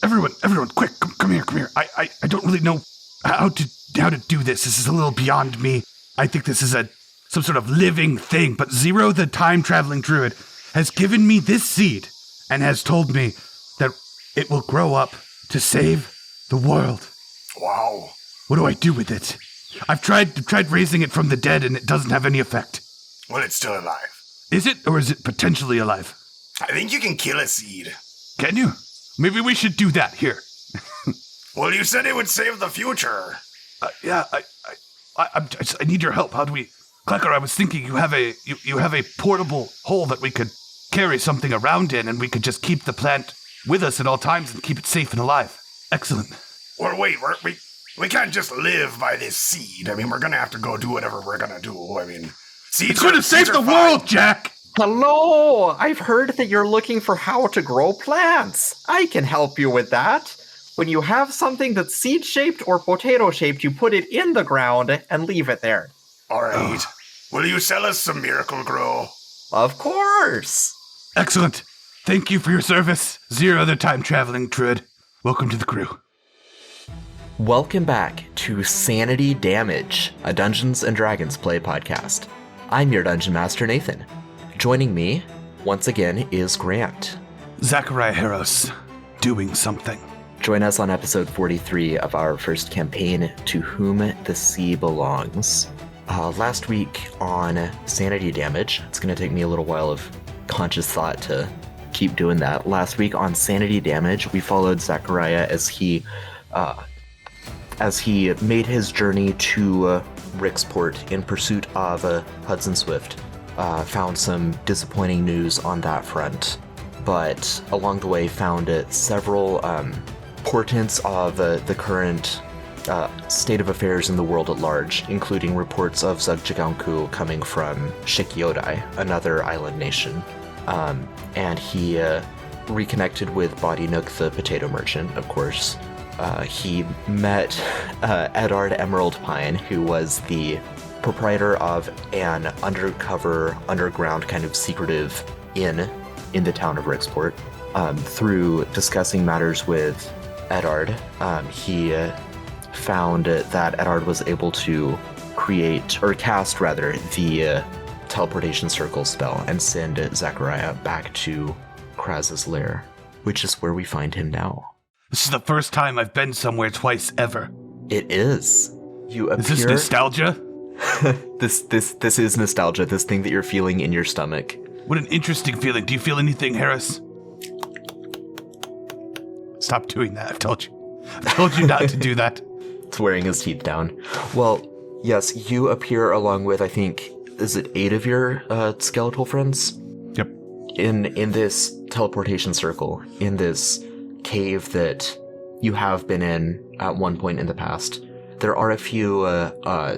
Everyone, quick, come here. I don't really know how to do this. This is a little beyond me. I think this is some sort of living thing, but Zero, the time-traveling druid, has given me this seed and has told me that it will grow up to save the world. Wow. What do I do with it? I've tried raising it from the dead and it doesn't have any effect. Well, it's still alive. Is it, or is it potentially alive? I think you can kill a seed. Can you? Maybe we should do that here. Well, you said it would save the future. Yeah, I need your help. How do we... Klecker, I was thinking you have a portable hole that we could carry something around in, and we could just keep the plant with us at all times and keep it safe and alive. Excellent. Well, wait, we can't just live by this seed. I mean, we're gonna have to go do whatever we're gonna do. I mean, seeds it's gonna save the world, Jack! Hello! I've heard that you're looking for how to grow plants. I can help you with that. When you have something that's seed-shaped or potato-shaped, you put it in the ground and leave it there. All right. Will you sell us some Miracle Grow? Of course! Excellent. Thank you for your service, Zero the time-traveling druid. Welcome to the crew. Welcome back to Sanity Damage, a Dungeons & Dragons play podcast. I'm your Dungeon Master, Nathan. Joining me, once again, is Grant. Zachariah Harros, doing something. Join us on episode 43 of our first campaign, To Whom the Sea Belongs. Last week on Sanity Damage, it's going to take me a little while of conscious thought to keep doing that. Last week on Sanity Damage, we followed Zachariah as he made his journey to Ricksport in pursuit of Hudson Swift. Found some disappointing news on that front, but along the way found several portents of the current state of affairs in the world at large, including reports of Zugjiganku coming from Shikyodai, another island nation. And he reconnected with Bodynook, the potato merchant, of course. He met Eddard Emerald Pine, who was the proprietor of an underground kind of secretive inn in the town of Ricksport. Through discussing matters with Eddard, he found that Eddard was able to cast the teleportation circle spell and send Zachariah back to Kraz's lair, which is where we find him now. This is the first time I've been somewhere twice ever. It is. You appear... Is this nostalgia? This is nostalgia, this thing that you're feeling in your stomach. What an interesting feeling. Do you feel anything, Harris? Stop doing that, I've told you not to do that. It's wearing his teeth down. Well, yes, you appear along with, I think, is it 8 of your skeletal friends? Yep. In this teleportation circle, in this cave that you have been in at one point in the past. There are a few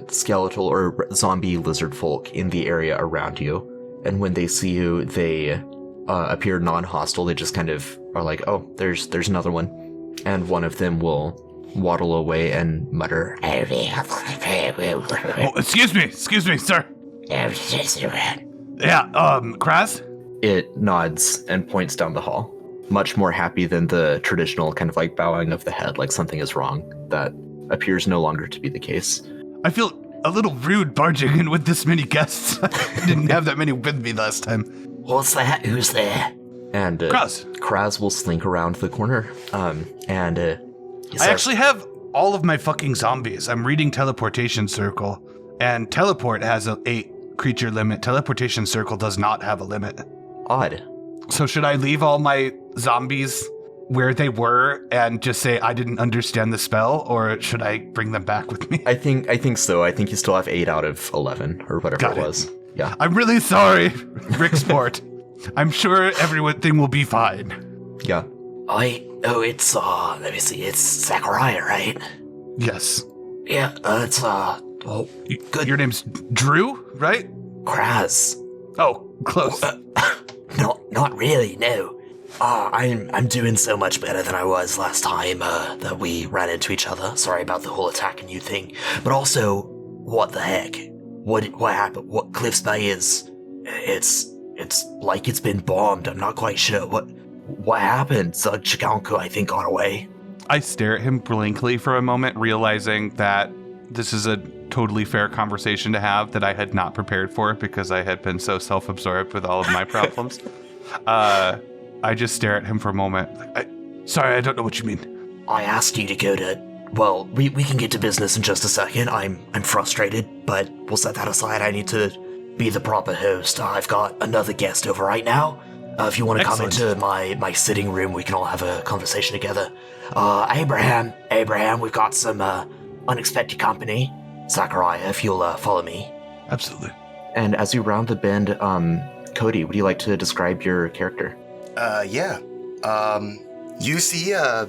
skeletal or zombie lizard folk in the area around you, and when they see you, they appear non-hostile. They just kind of are like, oh, there's another one. And one of them will waddle away and mutter, Oh, excuse me, sir. Yeah, Kraz? It nods and points down the hall, much more happy than the traditional kind of like bowing of the head, like something is wrong. That appears no longer to be the case. I feel a little rude barging in with this many guests. I didn't have that many with me last time. What's that? Who's there? And Kraz will slink around the corner. I actually have all of my fucking zombies. I'm reading Teleportation Circle, and Teleport has a 8 creature limit. Teleportation Circle does not have a limit. Odd. So should I leave all my zombies where they were and just say I didn't understand the spell, or should I bring them back with me? I think so. I think you still have 8 out of 11 or whatever it was. Yeah. I'm really sorry, Ricksport. I'm sure everything will be fine. Yeah. It's let me see. It's Zachariah, right? Yes. Yeah. It's good. Your name's Drew, right? Kraz. Oh, close. Not really. No. I'm doing so much better than I was last time that we ran into each other. Sorry about the whole attacking you thing. But also, what the heck? What happened? What Cliffsbay is? It's like it's been bombed. I'm not quite sure. what happened? Chiganku, I think, got away. I stare at him blankly for a moment, realizing that this is a totally fair conversation to have that I had not prepared for because I had been so self-absorbed with all of my problems. I just stare at him for a moment. Sorry, I don't know what you mean. I asked you to go to... Well, we can get to business in just a second. I'm frustrated, but we'll set that aside. I need to be the proper host. I've got another guest over right now. If you want to come into my sitting room, we can all have a conversation together. Abraham, we've got some unexpected company. Zachariah, if you'll follow me. Absolutely. And as you round the bend, Cody, would you like to describe your character? Yeah. You see a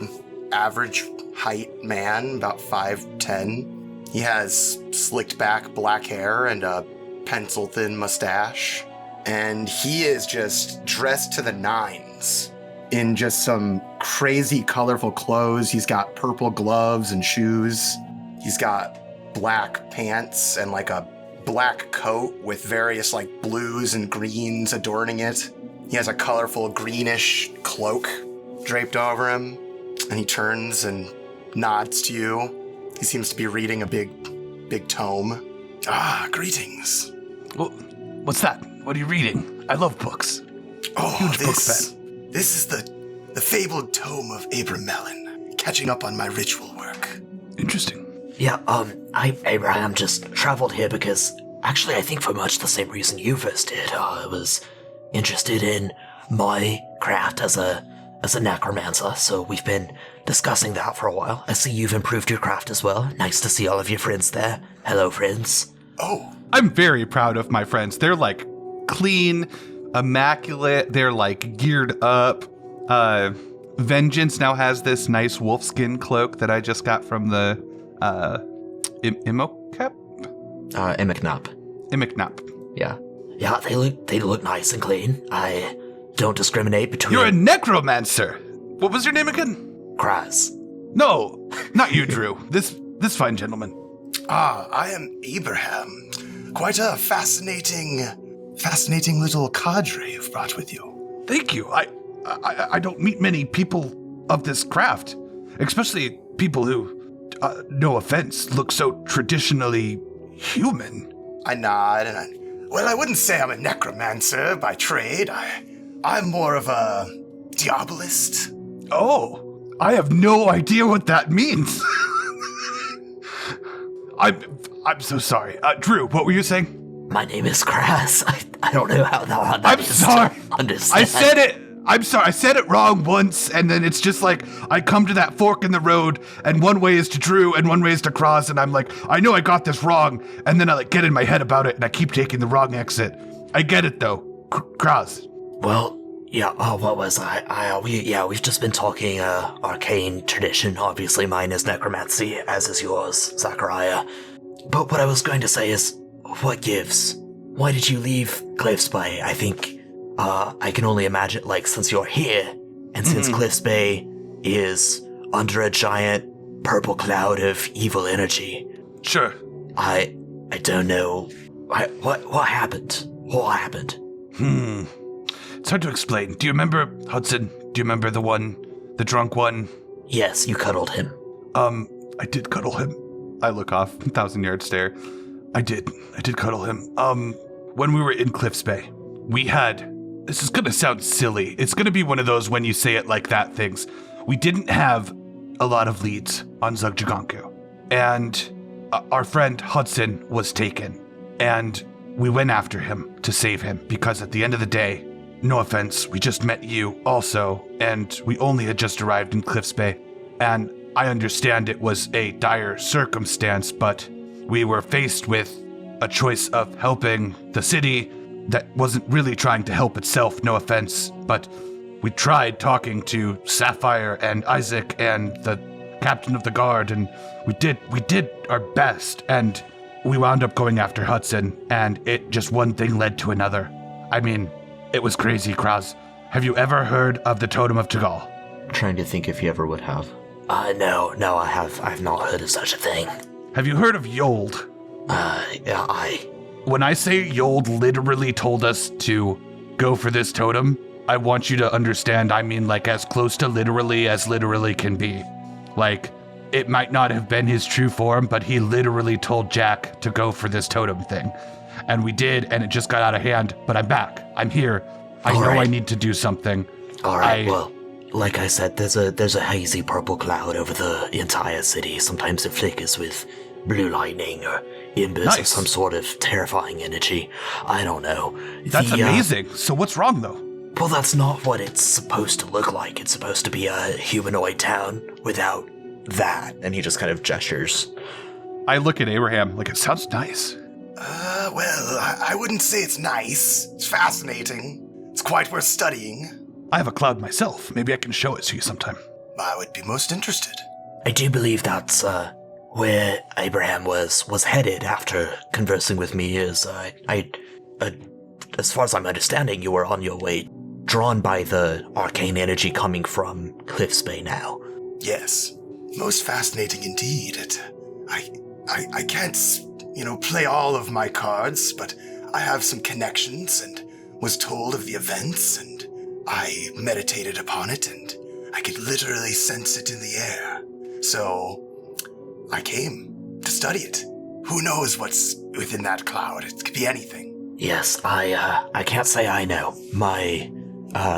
average height man, about 5'10". He has slicked back black hair and a pencil-thin mustache. And he is just dressed to the nines in just some crazy colorful clothes. He's got purple gloves and shoes. He's got black pants and like a black coat with various like blues and greens adorning it. He has a colorful greenish cloak draped over him, and he turns and nods to you. He seems to be reading a big tome. Greetings. Well, what's that? What are you reading? I love books. Huge book fan. This is the fabled tome of Abraham, catching up on my ritual work. Interesting. Yeah, Abraham just traveled here because, actually, I think for much the same reason you first did. I was interested in my craft as a necromancer, so we've been discussing that for a while. I see you've improved your craft as well. Nice to see all of your friends there. Hello, friends. Oh. I'm very proud of my friends. They're like clean, immaculate. They're like geared up. Vengeance now has this nice wolfskin cloak that I just got from the Imokep? Imiknap. Yeah. Yeah, they look nice and clean. I don't discriminate between... You're a necromancer. What was your name again? Kraz. No, not you, Drew. This fine gentleman. I am Abraham. Quite a fascinating little cadre you've brought with you. Thank you. I don't meet many people of this craft, especially people who, no offense, look so traditionally human. I nod and I wouldn't say I'm a necromancer by trade. I'm more of a diabolist. Oh, I have no idea what that means. I'm so sorry. Drew, what were you saying? My name is Kraz. I don't know how that I'm is sorry. to understand. I said it. I'm sorry. I said it wrong once, and then it's just like I come to that fork in the road, and one way is to Drew, and one way is to Kraz, and I'm like, I know I got this wrong, and then I like get in my head about it, and I keep taking the wrong exit. I get it though, Kraz. Well, yeah. What was I? We've just been talking arcane tradition. Obviously, mine is necromancy, as is yours, Zachariah. But what I was going to say is, what gives? Why did you leave Cliffsbay? I think, I can only imagine, like, since you're here, and since Cliffsbay is under a giant purple cloud of evil energy. Sure. I don't know. What happened? What happened? It's hard to explain. Do you remember Hudson? Do you remember the drunk one? Yes, you cuddled him. I did cuddle him. I look off, 1,000-yard stare. I did cuddle him. When we were in Cliffsbay, we had, this is gonna sound silly. It's gonna be one of those when you say it like that things. We didn't have a lot of leads on Zugjaganku. And our friend Hudson was taken. And we went after him to save him because at the end of the day, no offense, we just met you also, and we only had just arrived in Cliffsbay. And I understand it was a dire circumstance, but we were faced with a choice of helping the city that wasn't really trying to help itself, no offense, but we tried talking to Sapphire and Isaac and the captain of the guard, and we did our best, and we wound up going after Hudson, and it just one thing led to another. I mean, it was crazy, Kraz. Have you ever heard of the Totem of Tagal? Trying to think if you ever would have. No, I've not heard of such a thing. Have you heard of Yold? Yeah, When I say Yold literally told us to go for this totem, I want you to understand, I mean, like, as close to literally as literally can be. Like, it might not have been his true form, but he literally told Jack to go for this totem thing. And we did, and it just got out of hand, but I'm back. I'm here. I know I need to do something. All right, well, like I said, there's a hazy purple cloud over the entire city. Sometimes it flickers with blue lightning or embers of some sort of terrifying energy. I don't know. That's amazing. So what's wrong, though? Well, that's not what it's supposed to look like. It's supposed to be a humanoid town without that. And he just kind of gestures. I look at Abraham like, it sounds nice. Well, I wouldn't say it's nice. It's fascinating. It's quite worth studying. I have a cloud myself. Maybe I can show it to you sometime. I would be most interested. I do believe that's where Abraham was headed after conversing with me. As far as I'm understanding, you were on your way, drawn by the arcane energy coming from Cliffsbay now. Yes, most fascinating indeed. I can't, play all of my cards, but I have some connections and was told of the events, and I meditated upon it, and I could literally sense it in the air. So I came to study it. Who knows what's within that cloud? It could be anything. Yes, I can't say I know. My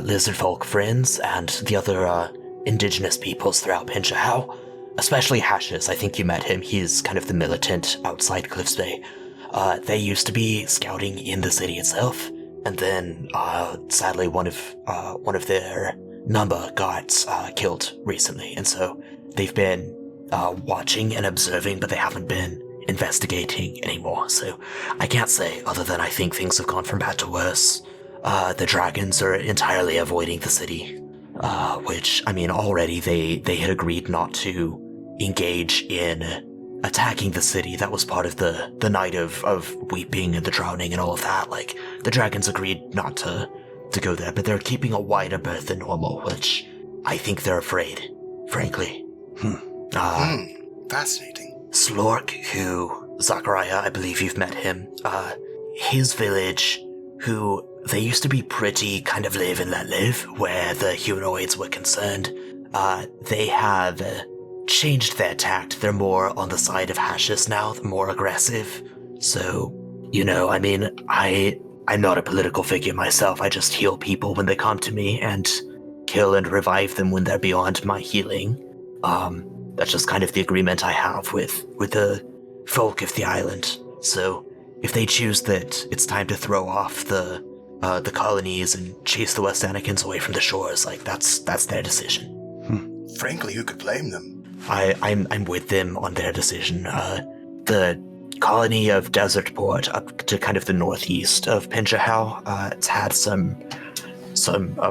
lizard folk friends and the other indigenous peoples throughout Pinchahau, especially Hashes, I think you met him. He's kind of the militant outside Cliffsbay. They used to be scouting in the city itself, and then sadly one of their number got killed recently, and so they've been watching and observing, but they haven't been investigating anymore. So I can't say other than I think things have gone from bad to worse. The dragons are entirely avoiding the city, which, I mean, already they had agreed not to engage in attacking the city. That was part of the night of weeping and the drowning and all of that. Like, the dragons agreed not to go there, but they're keeping a wider berth than normal, which I think they're afraid, frankly. Fascinating. Slork, who, Zachariah, I believe you've met him, his village, who they used to be pretty kind of live and let live, where the humanoids were concerned, they have changed their tact. They're more on the side of Hashes now, they're more aggressive. So, I mean, I'm not a political figure myself. I just heal people when they come to me and kill and revive them when they're beyond my healing. That's just kind of the agreement I have with the folk of the island. So if they choose that it's time to throw off the colonies and chase the West Anakins away from the shores, like that's their decision. Frankly, who could blame them? I'm with them on their decision. The colony of Desertport up to kind of the northeast of Pinchahau, it's had some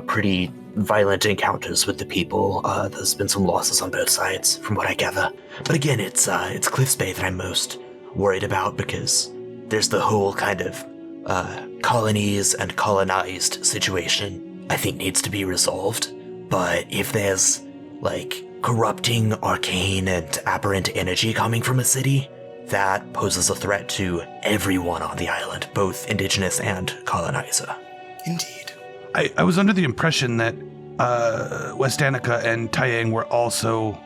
pretty violent encounters with the people. There's been some losses on both sides, from what I gather. But again, it's Cliffsbay that I'm most worried about, because there's the whole kind of colonies and colonized situation I think needs to be resolved. But if there's like corrupting arcane and aberrant energy coming from a city, that poses a threat to everyone on the island, both indigenous and colonizer. Indeed. I was under the impression that West Annika and Taiyang were also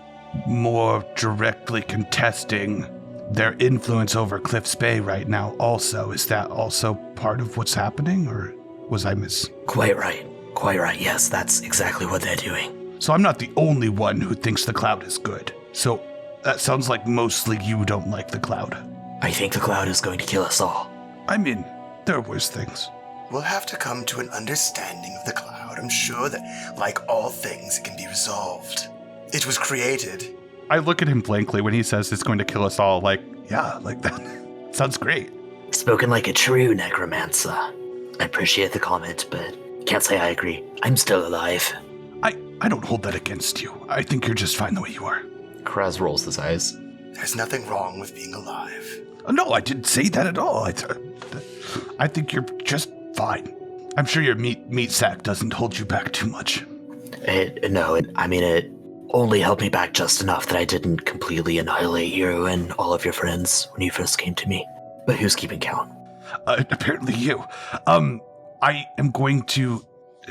more directly contesting their influence over Cliffsbay right now also. Is that also part of what's happening, or was I Quite right. Yes, that's exactly what they're doing. So I'm not the only one who thinks the cloud is good. So that sounds like mostly you don't like the cloud. I think the cloud is going to kill us all. I mean, there are worse things. We'll have to come to an understanding of the cloud. I'm sure that, like all things, it can be resolved. It was created. I look at him blankly when he says it's going to kill us all, like, yeah, like that. Sounds great. Spoken like a true necromancer. I appreciate the comment, but can't say I agree. I'm still alive. I don't hold that against you. I think you're just fine the way you are. Kraz rolls his eyes. There's nothing wrong with being alive. No, I didn't say that at all. I think you're just fine. I'm sure your meat sack doesn't hold you back too much. It only held me back just enough that I didn't completely annihilate you and all of your friends when you first came to me. But who's keeping count? Apparently you. I am going to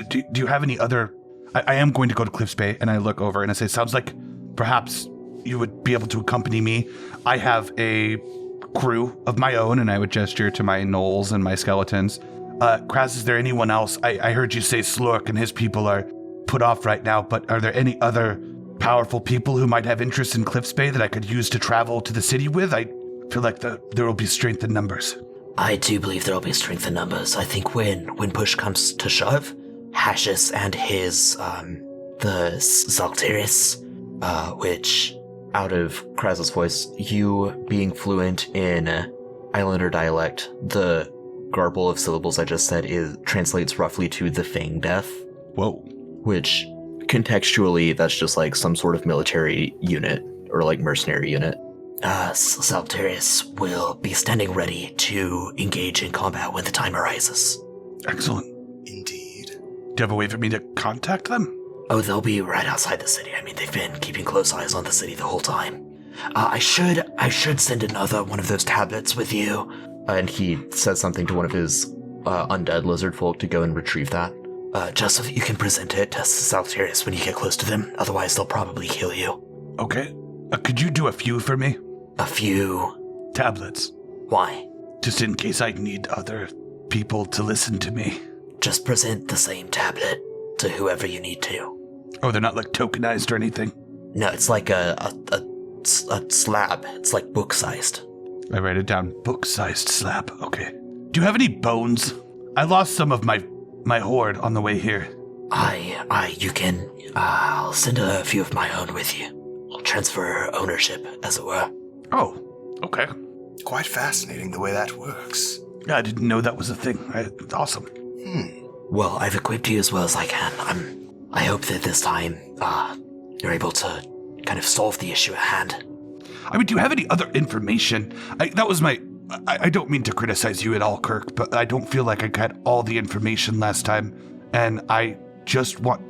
do you have any other... I am going to go to Cliffsbay, and I look over and I say, sounds like perhaps you would be able to accompany me. I have a crew of my own, and I would gesture to my gnolls and my skeletons. Kraz, is there anyone else? I heard you say Slurk and his people are put off right now, but are there any other powerful people who might have interest in Cliffsbay that I could use to travel to the city with? I feel like there will be strength in numbers. I do believe there will be strength in numbers. I think when push comes to shove, Hashis and his, the Zaltiris, which, out of Kraz's voice, you being fluent in Islander dialect, the garble of syllables I just said translates roughly to the Fang Death. Whoa. Which, contextually, that's just like some sort of military unit, or like mercenary unit. Zaltiris will be standing ready to engage in combat when the time arises. Excellent. Indeed. Do you have a way for me to contact them? Oh, they'll be right outside the city. I mean, they've been keeping close eyes on the city the whole time. I should send another one of those tablets with you. And he says something to one of his undead lizard folk to go and retrieve that. Just so that you can present it to Zaltiris when you get close to them. Otherwise, they'll probably kill you. Okay. Could you do a few for me? A few... tablets. Why? Just in case I need other people to listen to me. Just present the same tablet to whoever you need to. Oh, they're not like tokenized or anything? No, it's like a slab. It's like book-sized. I write it down. Book-sized slab. Okay. Do you have any bones? I lost some of my hoard on the way here. You can... I'll send a few of my own with you. I'll transfer ownership, as it were. Oh, okay. Quite fascinating the way that works. I didn't know that was a thing. Awesome. Well, I've equipped you as well as I can. I hope that this time, you're able to kind of solve the issue at hand. I mean, do you have any other information? I don't mean to criticize you at all, Kirk, but I don't feel like I got all the information last time, and I just want,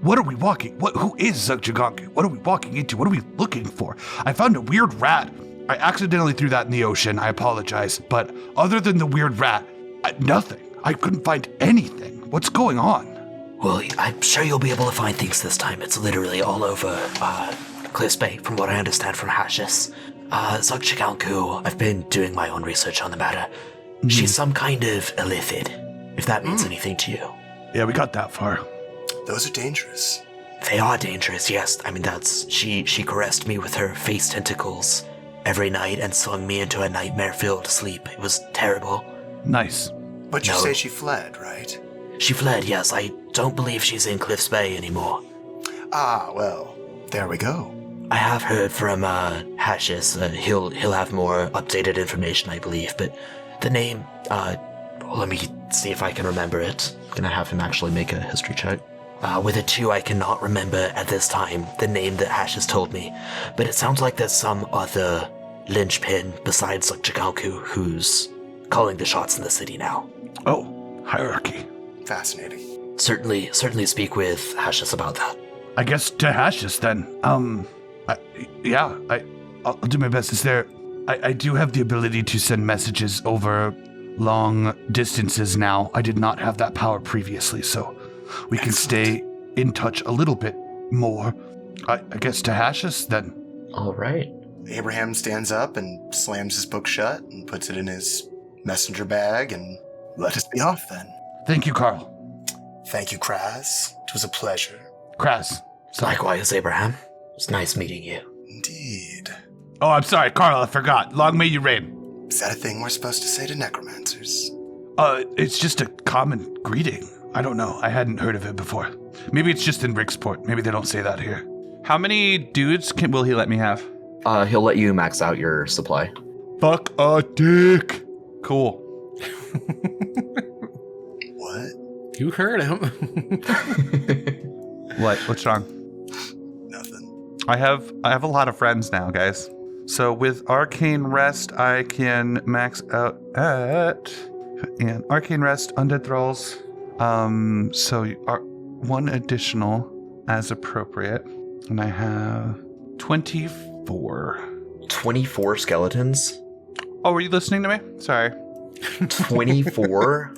what are we walking? Who is Zugjaganke? What are we walking into? What are we looking for? I found a weird rat. I accidentally threw that in the ocean. I apologize, but other than the weird rat, nothing. I couldn't find anything. What's going on? Well, I'm sure you'll be able to find things this time. It's literally all over Cliffsbay, from what I understand from Hashis. Zugjaganku, I've been doing my own research on the matter. Mm-hmm. She's some kind of illithid, if that means anything to you. Yeah, we got that far. Those are dangerous. They are dangerous, yes. I mean, she caressed me with her face tentacles every night and swung me into a nightmare-filled sleep. It was terrible. Nice. But you say she fled, right? She fled, yes. I don't believe she's in Cliffsbay anymore. Ah, well, there we go. I have heard from Hashis. He'll have more updated information, I believe. But the name, let me see if I can remember it. I'm gonna have him actually make a history check. With a 2, I cannot remember at this time the name that Hashis told me. But it sounds like there's some other linchpin besides Zugjaganku who's calling the shots in the city now. Oh, hierarchy. Fascinating. Certainly speak with Hashis about that. I guess to Hashis then. I'll do my best. I do have the ability to send messages over long distances now. I did not have that power previously, so we can stay in touch a little bit more. I guess to Hashis then. All right. Abraham stands up and slams his book shut and puts it in his messenger bag, and let us be off then. Thank you, Carl. Thank you, Kraz. It was a pleasure. Kraz. Likewise, Abraham. It was nice meeting you. Indeed. Oh, I'm sorry, Carl, I forgot. Long may you reign. Is that a thing we're supposed to say to necromancers? It's just a common greeting. I don't know. I hadn't heard of it before. Maybe it's just in Ricksport. Maybe they don't say that here. How many dudes will he let me have? He'll let you max out your supply. Fuck a dick. Cool. What? You heard him. What's wrong? Nothing. I have a lot of friends now, guys. So with Arcane Rest, I can max out at Arcane Rest, Undead Thralls. So one additional as appropriate, and I have 24. 24 skeletons? Oh, were you listening to me? Sorry. 24?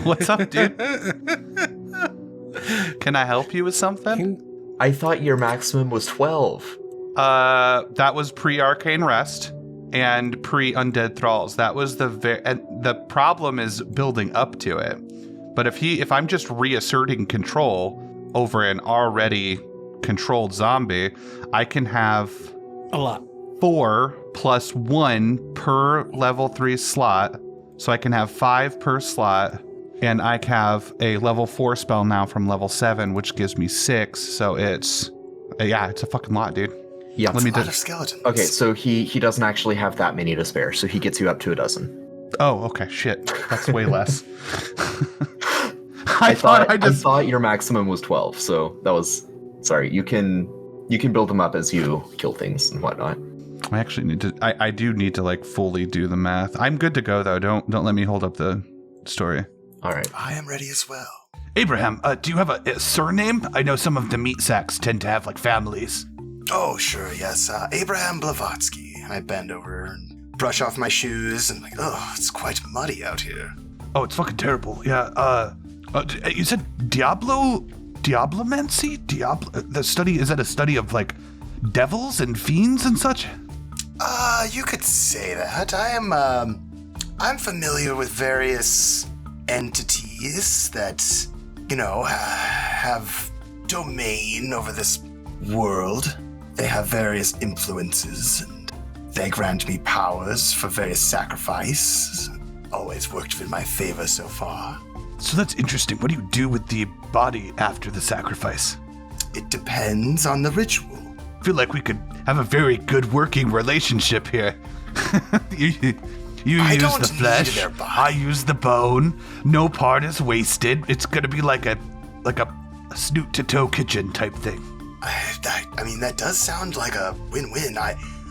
What's up, dude? Can I help you with something? I thought your maximum was 12. That was pre-Arcane Rest and pre-Undead Thralls. That was and the problem is building up to it. But if I'm just reasserting control over an already controlled zombie, I can have A lot. 4 + 1 per level 3 slot. So I can have 5 per slot. And I have a level 4 spell now from level 7, which gives me 6. So it's a fucking lot, dude. Yeah. That's a lot of skeletons. Okay, so he doesn't actually have that many to spare, so he gets you up to a dozen. Oh, okay, shit. That's way less. I thought your maximum was 12, so that was... Sorry, you can build them up as you kill things and whatnot. I actually need to... I do need to, like, fully do the math. I'm good to go, though. Don't let me hold up the story. All right. I am ready as well. Abraham, do you have a surname? I know some of the meat sacks tend to have, like, families. Oh, sure, yes. Abraham Blavatsky. And I bend over and brush off my shoes and it's quite muddy out here. Oh, it's fucking terrible. Yeah, you said Diablomancy? Is that a study of, like, devils and fiends and such? You could say that. I'm familiar with various entities that, have domain over this world. They have various influences, and they grant me powers for various sacrifice. Always worked in my favor so far. So that's interesting. What do you do with the body after the sacrifice? It depends on the ritual. I feel like we could have a very good working relationship here. You I use don't the flesh, need their body. I use the bone. No part is wasted. It's gonna be like a snoot to toe kitchen type thing. I mean, that does sound like a win-win.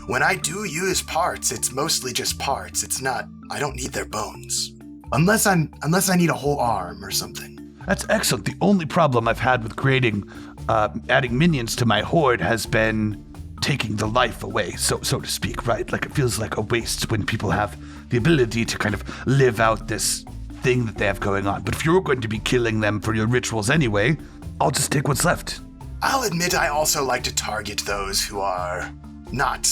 When I do use parts, it's mostly just parts. It's not. I don't need their bones, unless I need a whole arm or something. That's excellent. The only problem I've had with adding minions to my horde has been taking the life away, so to speak, right? Like, it feels like a waste when people have the ability to kind of live out this thing that they have going on. But if you're going to be killing them for your rituals anyway, I'll just take what's left. I'll admit I also like to target those who are not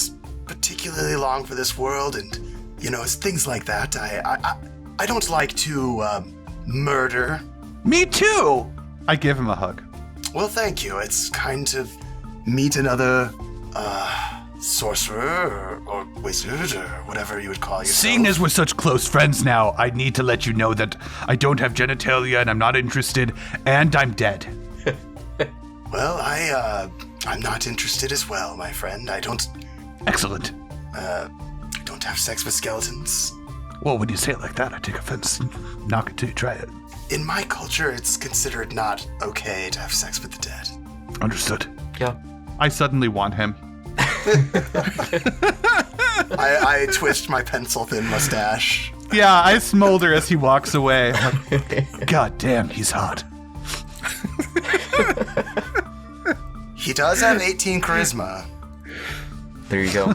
particularly long for this world, and it's things like that. I don't like to murder. Me too! I give him a hug. Well, thank you. It's kind to meet another sorcerer or wizard or whatever you would call yourself. Seeing as we're such close friends now, I need to let you know that I don't have genitalia and I'm not interested, and I'm dead. Well, I'm not interested as well, my friend. I don't Excellent. don't have sex with skeletons. Well, when you say it like that, I take offense. Knock it till you try it. In my culture, it's considered not okay to have sex with the dead. Understood. Yeah. I suddenly want him. I twist my pencil-thin mustache. Yeah, I smolder as he walks away. God damn, he's hot. He does have 18 charisma. There you go.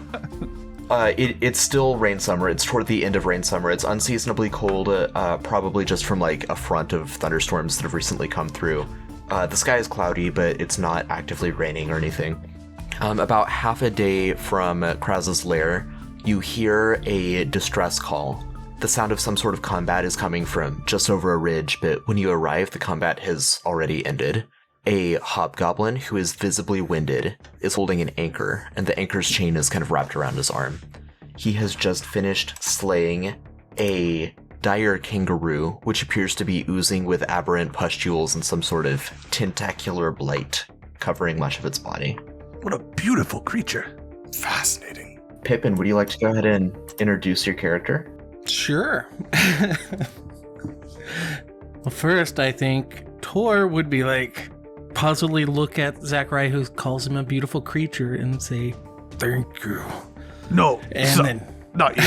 It's still rain summer. It's toward the end of rain summer. It's unseasonably cold, probably just from like a front of thunderstorms that have recently come through. The sky is cloudy, but it's not actively raining or anything. About half a day from Kraz's lair, you hear a distress call. The sound of some sort of combat is coming from just over a ridge, but when you arrive, the combat has already ended. A hobgoblin who is visibly winded is holding an anchor, and the anchor's chain is kind of wrapped around his arm. He has just finished slaying a dire kangaroo, which appears to be oozing with aberrant pustules and some sort of tentacular blight covering much of its body. What a beautiful creature. Fascinating. Pippin, would you like to go ahead and introduce your character? Sure. Well, first, I think Torr would be like, puzzledly look at Zachariah, who calls him a beautiful creature, and say, "Thank you." No, And then not you.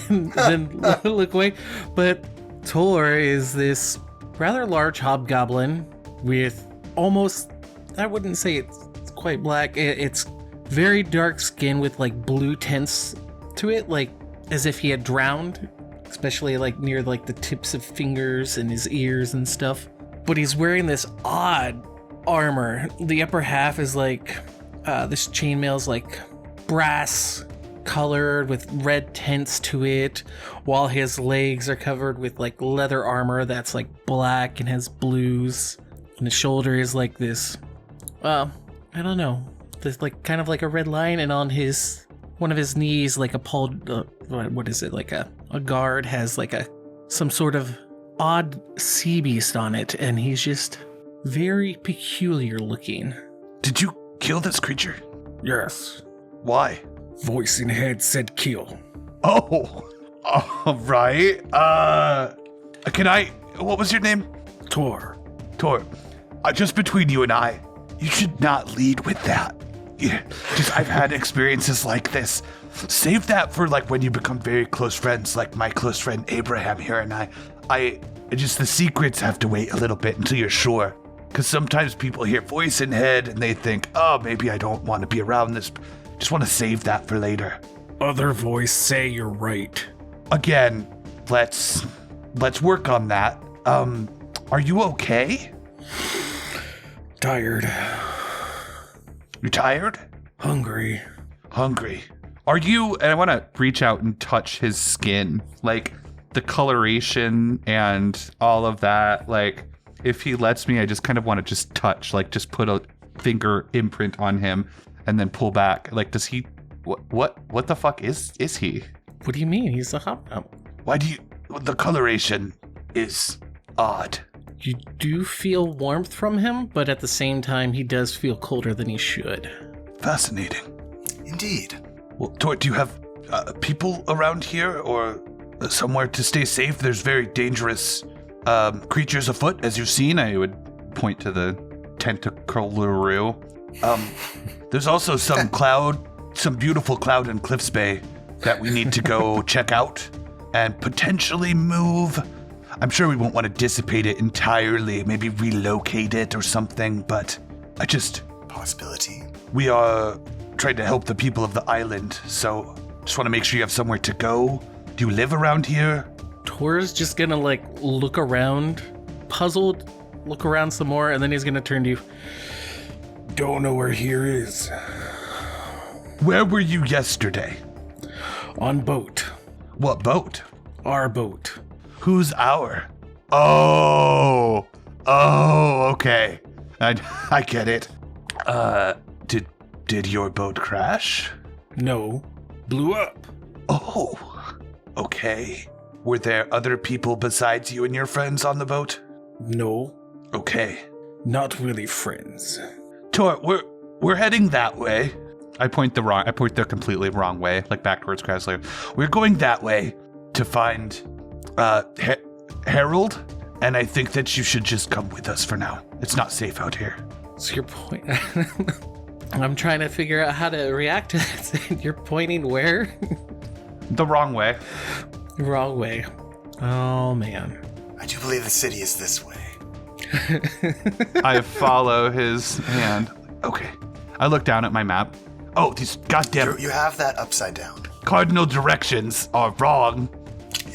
and then look away. But Torr is this rather large hobgoblin with almost, I wouldn't say it's quite black. It's very dark skin with like blue tints to it, like as if he had drowned especially like near like the tips of fingers and his ears and stuff. But he's wearing this odd armor. The upper half is like this chainmail's like brass colored with red tints to it, while his legs are covered with like leather armor that's like black and has blues. And the shoulder is like this, I don't know, there's like kind of like a red line, and on his one of his knees, like a what is it, like a guard has like some sort of odd sea beast on it, and he's just very peculiar looking. Did you kill this creature? Yes. Why? Voice in head said kill. Oh, all right. What was your name? Torr. Torr. Just between you and I, you should not lead with that. Yeah, I've had experiences like this. Save that for like when you become very close friends, like my close friend Abraham here and I just, the secrets have to wait a little bit until you're sure. Because sometimes people hear voice in head and they think, oh, maybe I don't want to be around this. Just want to save that for later. Other voice say you're right. Again, let's work on that. Are you okay? Tired. You tired? Hungry. Hungry. Are you, and I want to reach out and touch his skin, like the coloration and all of that. Like, if he lets me, I just kind of want to just touch, like just put a finger imprint on him and then pull back. Like, does he, what the fuck is he? What do you mean? He's a hobgoblin. Why do you, the coloration is odd. You do feel warmth from him, but at the same time, he does feel colder than he should. Fascinating. Indeed. Well, Torr, do you have people around here or somewhere to stay safe? There's very dangerous creatures afoot, as you've seen. I would point to the tentacle-laroo. There's also some beautiful cloud in Cliffsbay that we need to go check out and potentially move. I'm sure we won't want to dissipate it entirely, maybe relocate it or something, but Possibility. we are trying to help the people of the island, so just want to make sure you have somewhere to go. Do you live around here? Tor's just gonna like look around, puzzled, look around some more, and then he's gonna turn to you. Don't know where here is. Where were you yesterday? On boat. What boat? Our boat. Who's our? Oh, okay. I get it. Did your boat crash? No. Blew up. Oh, okay. Were there other people besides you and your friends on the boat? No. Okay. Not really friends. Torr, we're heading that way. I point the completely wrong way, like back towards Kraz. We're going that way to find Harold, and I think that you should just come with us for now. It's not safe out here. So you're I'm trying to figure out how to react to that. You're pointing where? The wrong way. Wrong way. Oh, man. I do believe the city is this way. I follow his hand. Okay. I look down at my map. Oh, these goddamn You have that upside down. cardinal directions are wrong.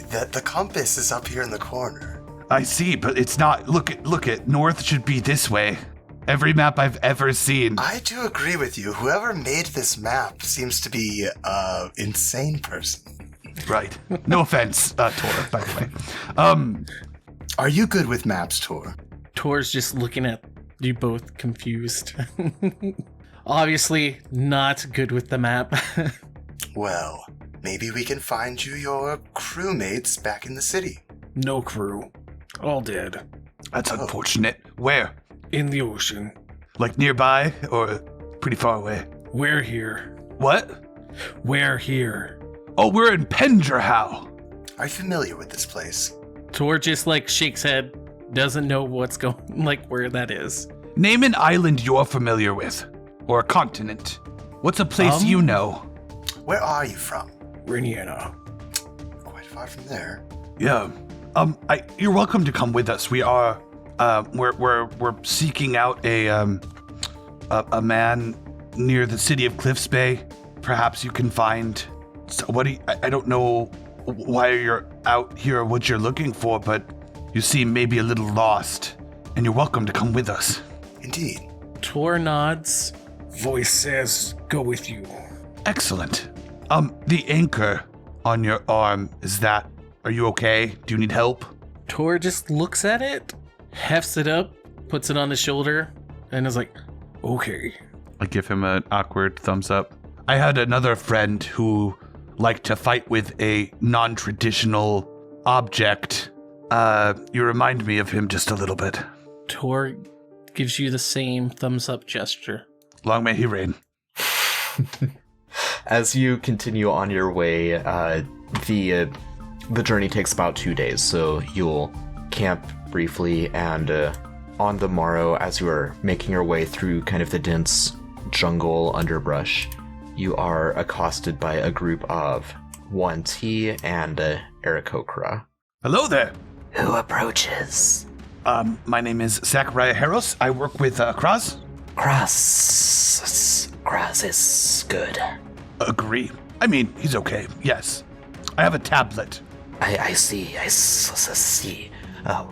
The compass is up here in the corner. I see, but it's not. Look at north should be this way. Every map I've ever seen. I do agree with you. Whoever made this map seems to be an insane person. Right. No offense, Torr, by the way. Are you good with maps, Torr? Tor's just looking at you both confused. Obviously not good with the map. Well, maybe we can find you your crewmates back in the city. No crew. All dead. That's unfortunate. Where? In the ocean. Like nearby or pretty far away? We're here. What? We're here. Oh, we're in Pendrahow. Are you familiar with this place? Tor just like shakes head, doesn't know what's going, like where that is. Name an island you're familiar with. Or a continent. What's a place you know? Where are you from? Riniana. Quite far from there. Yeah. You're welcome to come with us. We are, we're seeking out a man near the city of Cliffsbay. Perhaps you can find. I don't know why you're out here what you're looking for, but you seem maybe a little lost, and you're welcome to come with us. Indeed. Torr nods. Voice says, go with you. Excellent. The anchor on your arm, are you okay? Do you need help? Torr just looks at it, hefts it up, puts it on his shoulder, and is like, Okay. I give him an awkward thumbs up. I had another friend who liked to fight with a non-traditional object. You remind me of him just a little bit. Torr gives you the same thumbs up gesture. Long may he reign. As you continue on your way, the journey takes about 2 days, so you'll camp briefly, and on the morrow, as you are making your way through kind of the dense jungle underbrush, you are accosted by a group of Wanti and Aarakocra. Hello there. Who approaches? My name is Zachariah Harros. I work with Kraz. Kraz is good. Agree. I mean, he's okay. Yes. I have a tablet. I see. I see.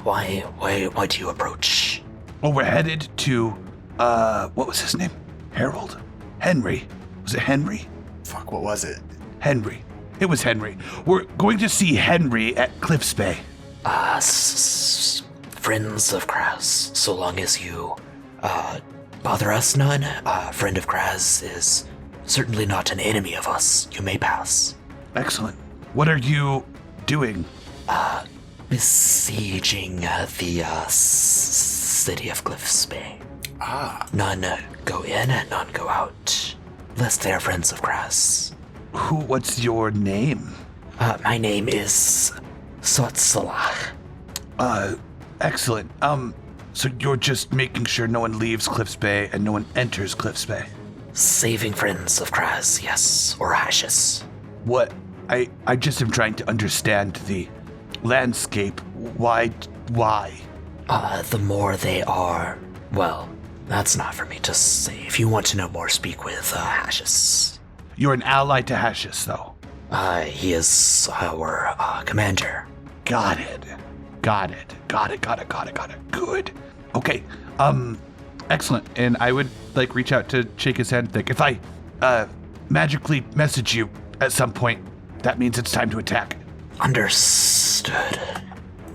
Why do you approach? Well, we're headed to, what was his name? Harold? Henry. Was it Henry? Fuck, what was it? Henry. It was Henry. We're going to see Henry at Cliffsbay. Friends of Kraz, so long as you bother us none. Friend of Kraz is certainly not an enemy of us. You may pass. Excellent. What are you doing? Besieging the city of Cliffsbay. None go in and none go out, lest they are friends of Kraz. What's your name? My name is Sotsalah. Excellent. So you're just making sure no one leaves Cliffsbay and no one enters Cliffsbay? Saving friends of Kraz, yes, or ashes. What? I just am trying to understand the landscape. Why? The more they are, well, that's not for me to say. If you want to know more, speak with Hashis. You're an ally to Hashis, though. He is our commander. Got it. Good. Okay. Excellent. And I would reach out to shake his hand. If I magically message you at some point, that means it's time to attack. Understood.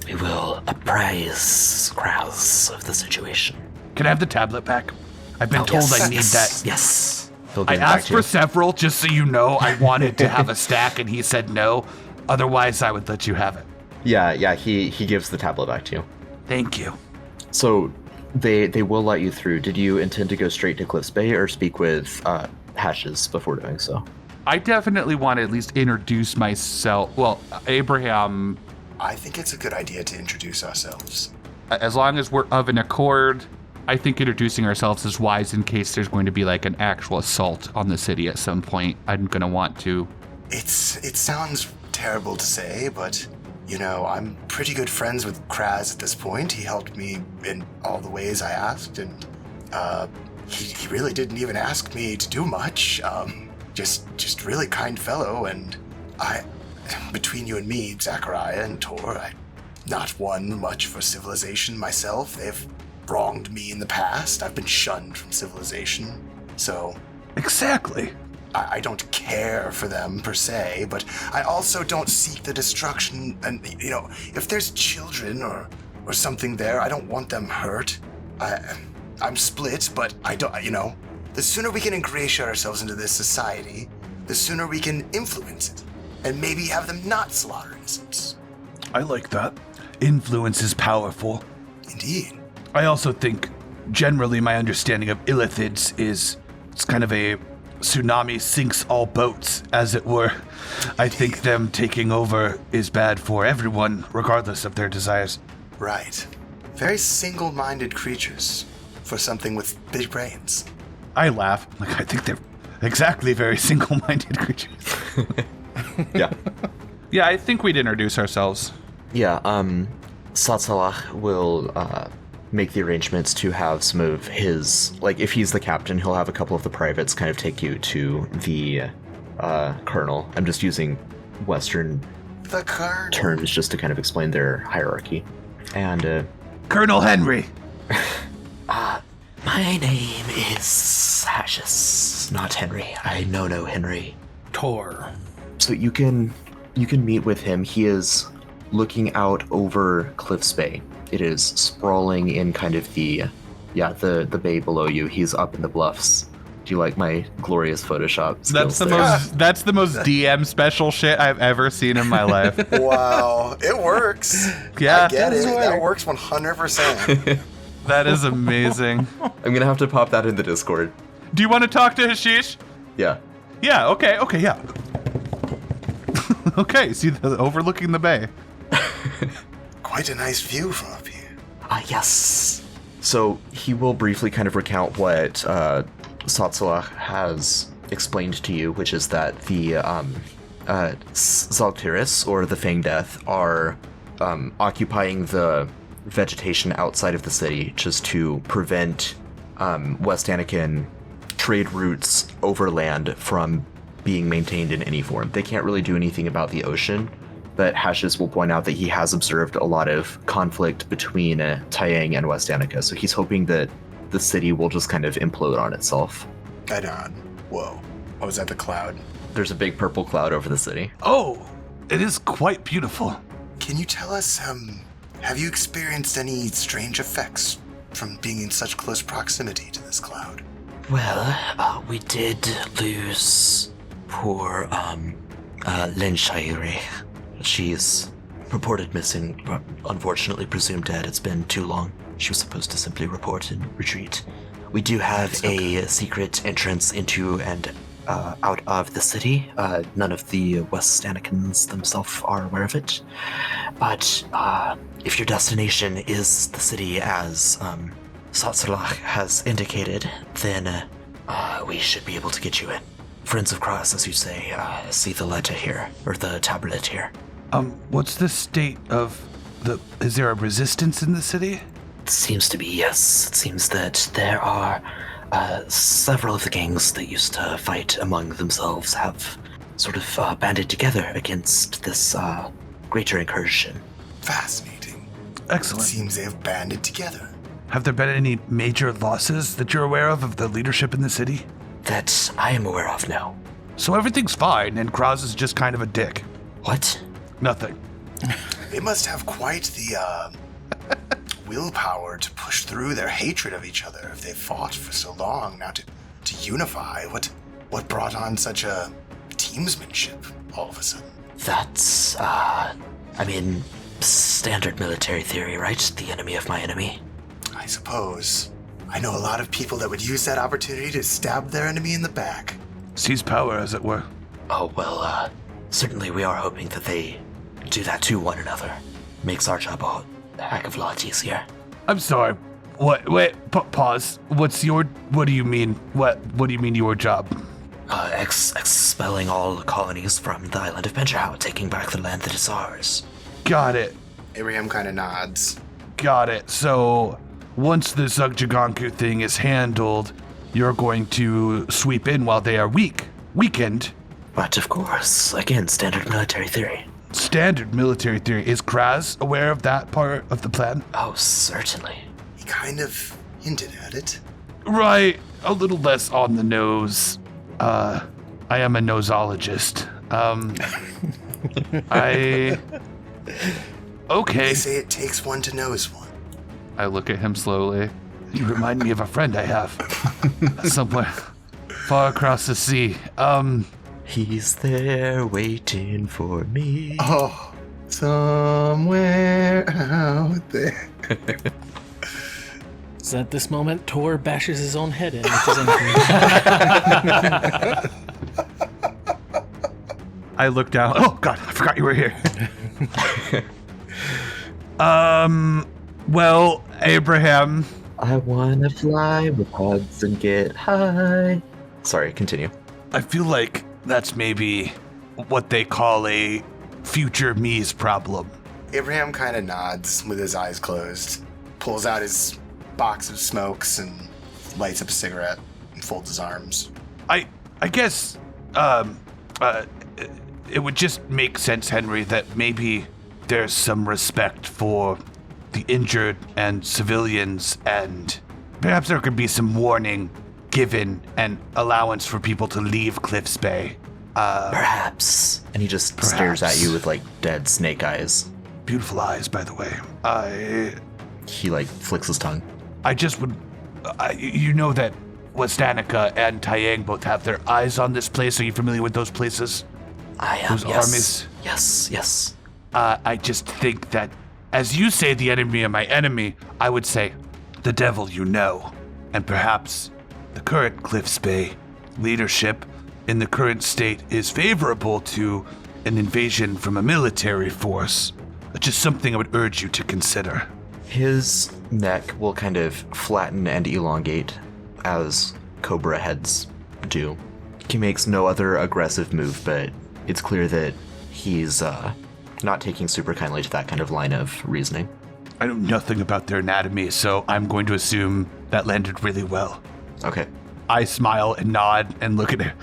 We will apprise Kraz of the situation. Can I have the tablet back? I've been told I need that. Yes. I asked for several, just so you know. I wanted to have a stack, and he said no. Otherwise, I would let you have it. Yeah, he gives the tablet back to you. Thank you. So they will let you through. Did you intend to go straight to Cliffsbay or speak with Hashis before doing so? I definitely want to at least introduce myself. Well, Abraham, I think it's a good idea to introduce ourselves. as long as we're of an accord, I think introducing ourselves is wise in case there's going to be an actual assault on the city at some point. I'm going to want to. It sounds terrible to say, but, I'm pretty good friends with Kraz at this point. He helped me in all the ways I asked, and he really didn't even ask me to do much. Just really kind fellow, and between you and me, Zachariah and Torr, I'm not one much for civilization myself. They've wronged me in the past. I've been shunned from civilization, so... Exactly. I don't care for them per se, but I also don't seek the destruction, and, if there's children or something there, I don't want them hurt. I'm split, but I don't, the sooner we can ingratiate ourselves into this society, the sooner we can influence it, and maybe have them not slaughter innocents. I like that. Influence is powerful. Indeed. I also think, generally, my understanding of illithids is it's kind of a tsunami sinks all boats, as it were. I think them taking over is bad for everyone, regardless of their desires. Right. Very single-minded creatures for something with big brains. I laugh. I think they're exactly very single-minded creatures. Yeah. Yeah, I think we'd introduce ourselves. Yeah, Satsalah will make the arrangements to have some of his, if he's the captain, he'll have a couple of the privates kind of take you to the colonel. I'm just using Western The Colonel. terms just to kind of explain their hierarchy. And Colonel Henry. My name is Ashes, not Henry. I know no Henry. Torr. so you can meet with him. He is looking out over Cliffsbay. It is sprawling in kind of the bay below you. He's up in the bluffs. Do you like my glorious Photoshop skills? That's the most DM special shit I've ever seen in my life. Wow, it works. Yeah. I get it. That works 100%. That is amazing. I'm gonna have to pop that in the Discord. Do you want to talk to Hashish? Yeah. Yeah, okay, yeah. Okay, see overlooking the bay. Quite a nice view from up here. Yes. So he will briefly kind of recount what Satsalah has explained to you, which is that the Zaltiris, or the Fang Death, are occupying the vegetation outside of the city just to prevent West Anakin trade routes overland from being maintained in any form. They can't really do anything about the ocean, but Hashes will point out that he has observed a lot of conflict between Taiyang and West Annika, so he's hoping that the city will just kind of implode on itself. I nod. Whoa. Oh, was that the cloud? There's a big purple cloud over the city. Oh, it is quite beautiful. Can you tell us, have you experienced any strange effects from being in such close proximity to this cloud? Well, we did lose poor, Lin Shairi. She's reported missing, but unfortunately presumed dead. It's been too long. She was supposed to simply report and retreat. We do have a secret entrance into and out of the city. None of the West Anakins themselves are aware of it. But if your destination is the city as Satsalah has indicated, then we should be able to get you in. Friends of Kraz, as you say, see the letter here, or the tablet here. What's the state of is there a resistance in the city? It seems to be, yes. It seems that there are several of the gangs that used to fight among themselves have sort of banded together against this greater incursion. Fascinating. Excellent. It seems they have banded together. Have there been any major losses that you're aware of the leadership in the city? That I am aware of, no. So everything's fine, and Kraz is just kind of a dick. What? Nothing. They must have quite the willpower to push through their hatred of each other if they've fought for so long. Now to unify, what brought on such a teamsmanship all of a sudden? That's, standard military theory, right? The enemy of my enemy. I suppose. I know a lot of people that would use that opportunity to stab their enemy in the back. Seize power, as it were. Oh, well, certainly we are hoping that they do that to one another. Makes our job a heck of a lot easier. I'm sorry. What? Wait. Pause. What do you mean? What do you mean your job? Expelling all the colonies from the island of Benjahau, taking back the land that is ours. Got it. Abraham kind of nods. Got it. So once the Zugjaganku thing is handled, you're going to sweep in while they are weakened. But of course, again, standard military theory. Standard military theory. Is Kraz aware of that part of the plan? Oh, certainly. He kind of hinted at it. Right. A little less on the nose. I am a nosologist. Okay. They say it takes one to nose one. I look at him slowly. You remind me of a friend I have. Somewhere far across the sea. He's there waiting for me. Oh, somewhere out there. So at this moment, Torr bashes his own head in with his own I look down. Oh God, I forgot you were here. Well, Abraham. I wanna fly with hugs and get high. Sorry, continue. I feel like that's maybe what they call a future me's problem. Abraham kind of nods with his eyes closed, pulls out his box of smokes and lights up a cigarette and folds his arms. I guess, it would just make sense, Henry, that maybe there's some respect for the injured and civilians, and perhaps there could be some warning given and allowance for people to leave Cliffsbay. Perhaps. And he just stares at you with, like, dead snake eyes. Beautiful eyes, by the way. He, like, flicks his tongue. I just would... you know that Westanica and Taiyang both have their eyes on this place. Are you familiar with those places? I am, Those yes. armies? Yes. I just think that, as you say, the enemy of my enemy, I would say, the devil you know. And perhaps the current Cliffsbay leadership in the current state is favorable to an invasion from a military force. Just something I would urge you to consider. His neck will kind of flatten and elongate as cobra heads do. He makes no other aggressive move, but it's clear that he's not taking super kindly to that kind of line of reasoning. I know nothing about their anatomy, so I'm going to assume that landed really well. Okay. I smile and nod and look at her.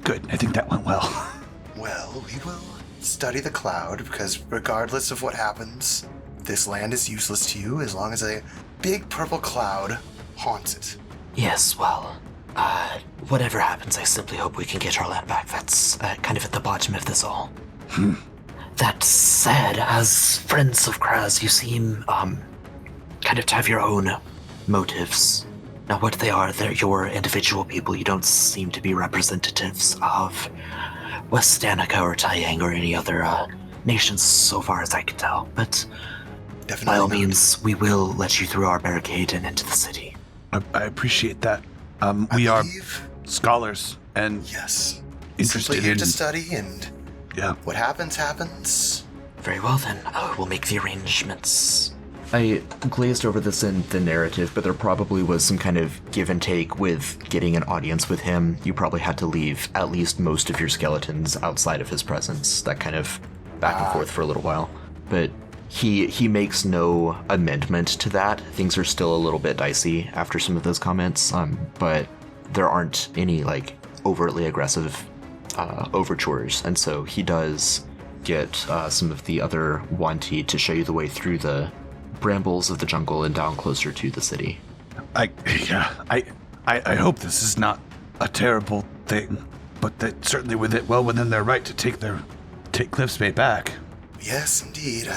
Good, I think that went well. Well, we will study the cloud, because regardless of what happens, this land is useless to you as long as a big purple cloud haunts it. Yes, well, whatever happens, I simply hope we can get our land back. That's kind of at the bottom of this all. That said, as friends of Kraz, you seem, kind of to have your own motives. Now, what they are, they're your individual people. You don't seem to be representatives of Westanica or Taiyang or any other, nations, so far as I can tell. But Definitely by all not. means, we will let you through our barricade and into the city. I appreciate that. I We are believe- scholars and Yes. interested Simply here in... to study, and Yeah. what happens, happens. Very well then, we'll make the arrangements. I glazed over this in the narrative, but there probably was some kind of give and take with getting an audience with him. You probably had to leave at least most of your skeletons outside of his presence. That kind of back and forth for a little while. But he makes no amendment to that. Things are still a little bit dicey after some of those comments, but there aren't any, like, overtly aggressive overtures. And so he does get some of the other Wanti to show you the way through the brambles of the jungle and down closer to the city. I hope this is not a terrible thing, but that certainly well within their right to take Cliffsbay back. Yes, indeed.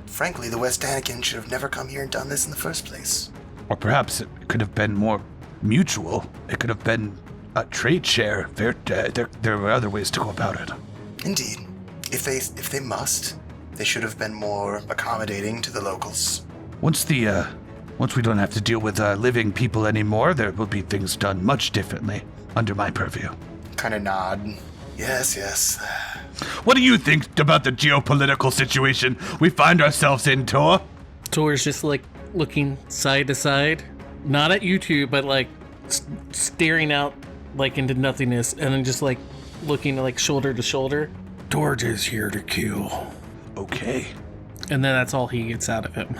Frankly, the Westanican should have never come here and done this in the first place. Or perhaps it could have been more mutual. It could have been a trade share. There were other ways to go about it. Indeed. If they must, they should have been more accommodating to the locals. Once we don't have to deal with living people anymore, there will be things done much differently under my purview. Kind of nod. Yes. What do you think about the geopolitical situation we find ourselves in, Torr? Tor's just like looking side to side, not at you two, but like staring out like into nothingness, and then just like looking like shoulder to shoulder. Torj is here to kill. Okay. And then that's all he gets out of him.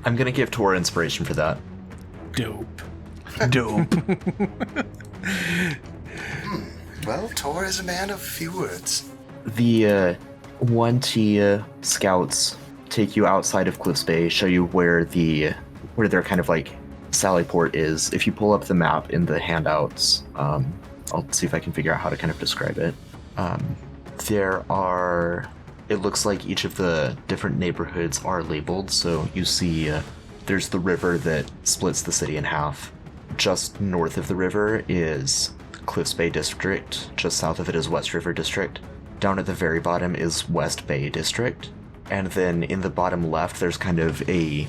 I'm gonna give Tor inspiration for that. Dope. Dope. Well, Torr is a man of few words. The Wanti scouts take you outside of Cliffsbay, show you where their kind of like sally port is. If you pull up the map in the handouts, I'll see if I can figure out how to kind of describe it. It looks like each of the different neighborhoods are labeled. So you see there's the river that splits the city in half. Just north of the river is Cliffsbay District. Just south of it is West River District. Down at the very bottom is West Bay District. And then in the bottom left, there's kind of a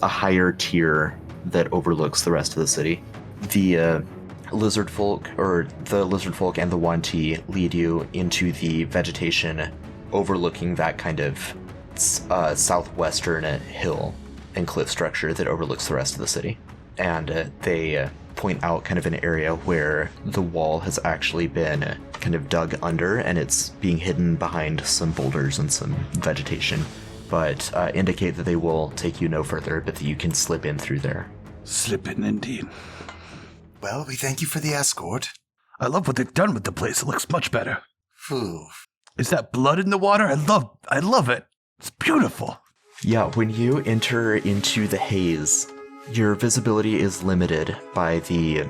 higher tier that overlooks the rest of the city. The lizard folk and the Wanti lead you into the vegetation overlooking that kind of southwestern hill and cliff structure that overlooks the rest of the city. And they point out kind of an area where the wall has actually been kind of dug under, and it's being hidden behind some boulders and some vegetation, but indicate that they will take you no further, but that you can slip in through there. Slip in indeed. Well, we thank you for the escort. I love what they've done with the place. It looks much better. Phew. Is that blood in the water? I love it. It's beautiful. Yeah, when you enter into the haze, your visibility is limited by the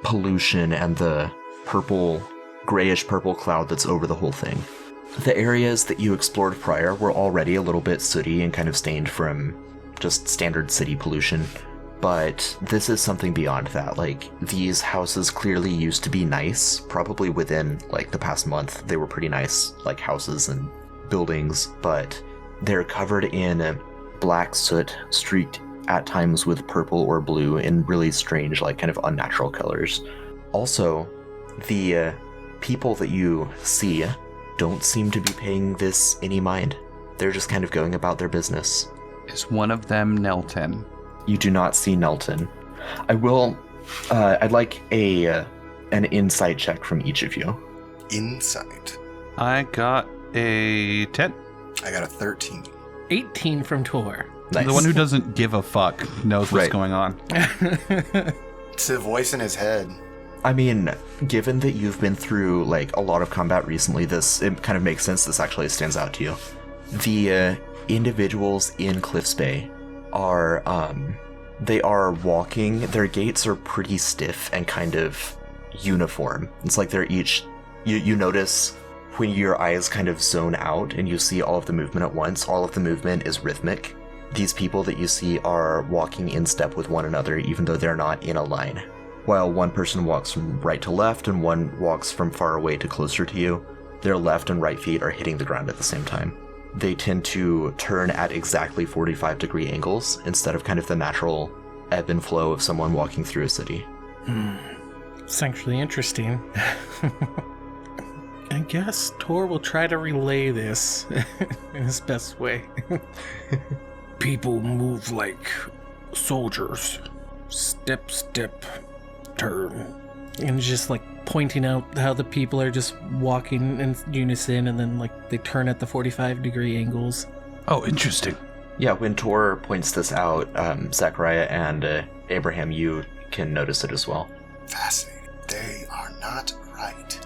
pollution and the grayish purple cloud that's over the whole thing. The areas that you explored prior were already a little bit sooty and kind of stained from just standard city pollution, but this is something beyond that. Like, these houses clearly used to be nice, probably within, like, the past month. They were pretty nice, like, houses and buildings, but they're covered in black soot, streaked at times with purple or blue in really strange, like, kind of unnatural colors. Also, the people that you see don't seem to be paying this any mind. They're just kind of going about their business. Is one of them Nelton? You do not see Nelton. I'd like an insight check from each of you. Insight. I got a 10. I got a 13. 18 from Torr. Nice. The one who doesn't give a fuck knows what's Right. going on. It's a voice in his head. I mean, given that you've been through, like, a lot of combat recently, it kind of makes sense this actually stands out to you. The individuals in Cliffsbay are, they are walking, their gaits are pretty stiff and kind of uniform. It's like they're each, you notice when your eyes kind of zone out and you see all of the movement at once, all of the movement is rhythmic. These people that you see are walking in step with one another, even though they're not in a line. While one person walks from right to left and one walks from far away to closer to you, their left and right feet are hitting the ground at the same time. They tend to turn at exactly 45-degree angles instead of kind of the natural ebb and flow of someone walking through a city. It's actually interesting. I guess Torr will try to relay this in his best way. People move like soldiers. Step, step, turn. And just like pointing out how the people are just walking in unison and then like they turn at the 45-degree angles. Oh, interesting. Yeah, when Torr points this out, Zachariah and Abraham, you can notice it as well. Fascinating. They are not right.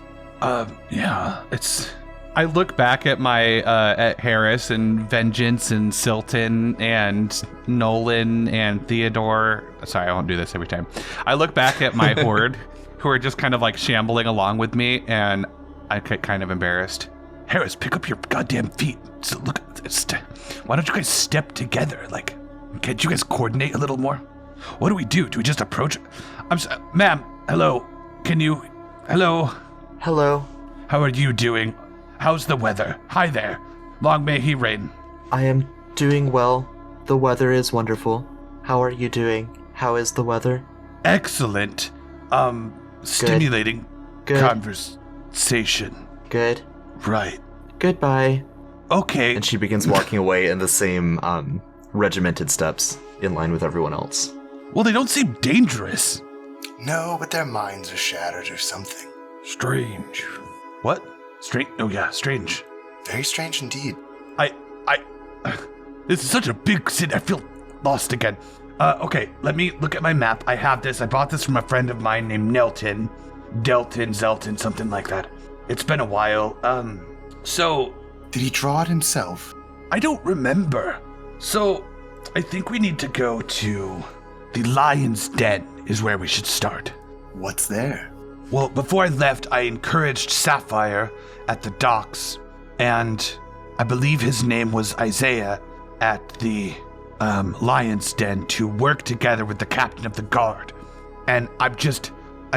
Yeah, it's... I look back at my at Harris and Vengeance and Silton and Nolan and Theodore. Sorry, I won't do this every time. I look back at my horde, who are just kind of like shambling along with me, and I get kind of embarrassed. Harris, pick up your goddamn feet. So look, why don't you guys step together? Like, can't you guys coordinate a little more? What do we do? Do we just approach? Ma'am, hello. Hello. Hello. How are you doing? How's the weather? Hi there. Long may he reign. I am doing well. The weather is wonderful. How are you doing? How is the weather? Excellent. Stimulating Good. conversation. Good. Right. Goodbye. Okay. And she begins walking away in the same regimented steps in line with everyone else. Well, they don't seem dangerous. No, but their minds are shattered or something. Strange. What? Strange? Oh yeah, strange. Very strange indeed. This is such a big city. I feel lost again. Okay, let me look at my map. I have this. I bought this from a friend of mine named Nelton. Delton, Zelton, something like that. It's been a while. So... Did he draw it himself? I don't remember. So, I think we need to go to... The Lion's Den is where we should start. What's there? Well, before I left, I encouraged Sapphire at the docks, and I believe his name was Isaiah at the Lion's Den to work together with the captain of the guard. And I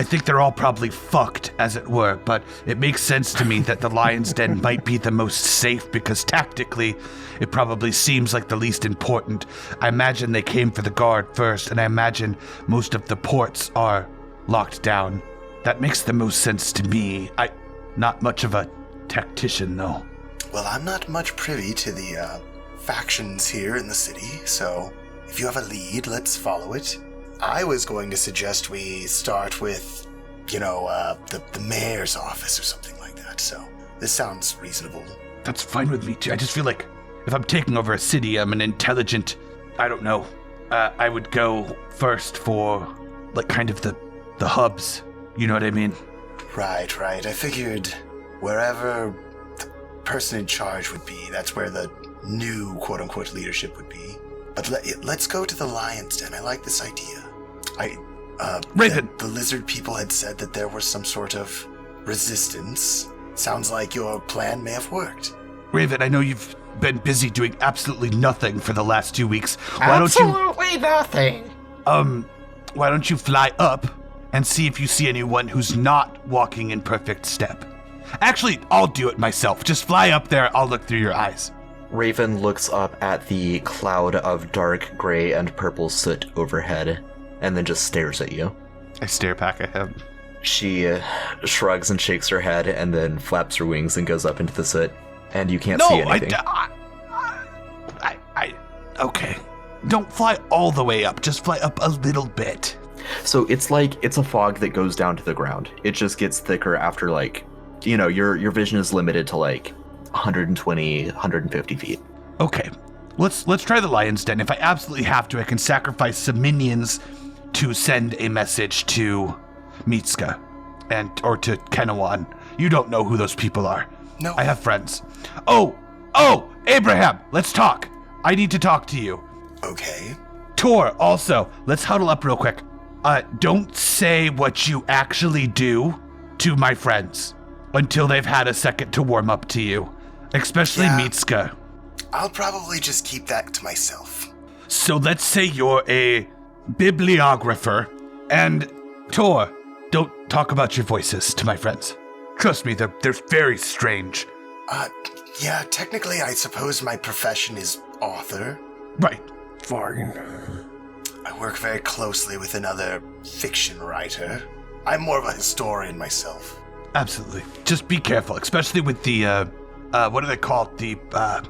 think they're all probably fucked, as it were, but it makes sense to me that the Lion's Den might be the most safe because tactically, it probably seems like the least important. I imagine they came for the guard first, and I imagine most of the ports are locked down. That makes the most sense to me. Not much of a tactician, though. Well, I'm not much privy to the factions here in the city, so if you have a lead, let's follow it. I was going to suggest we start with, the mayor's office or something like that, so this sounds reasonable. That's fine with me, too. I just feel like if I'm taking over a city, I'm an intelligent, I don't know, I would go first for, like, kind of the hubs. You know what I mean? Right. I figured wherever person in charge would be. That's where the new quote-unquote leadership would be. But let's go to the lion's den. I like this idea. Raven. The lizard people had said that there was some sort of resistance. Sounds like your plan may have worked. Raven, I know you've been busy doing absolutely nothing for the last 2 weeks. Absolutely nothing. Why don't you fly up and see if you see anyone who's not walking in perfect step? Actually, I'll do it myself. Just fly up there, I'll look through your eyes. Raven looks up at the cloud of dark gray and purple soot overhead, and then just stares at you. I stare back at him. She shrugs and shakes her head, and then flaps her wings and goes up into the soot, and you can't see anything. Okay. Don't fly all the way up, just fly up a little bit. So it's a fog that goes down to the ground. It just gets thicker after your vision is limited to 120, 150 feet. Okay, let's try the lion's den. If I absolutely have to, I can sacrifice some minions to send a message to Mitska or to Kenawan. You don't know who those people are. No. I have friends. Oh, Abraham, let's talk. I need to talk to you. Okay. Torr, also, let's huddle up real quick. Don't say what you actually do to my friends until they've had a second to warm up to you. Especially Mitska. I'll probably just keep that to myself. So let's say you're a bibliographer, and Torr, don't talk about your voices to my friends. Trust me, they're very strange. Yeah, technically I suppose my profession is author. Right. Fine. I work very closely with another fiction writer. I'm more of a historian myself. Absolutely. Just be careful, especially with the, what are they called? I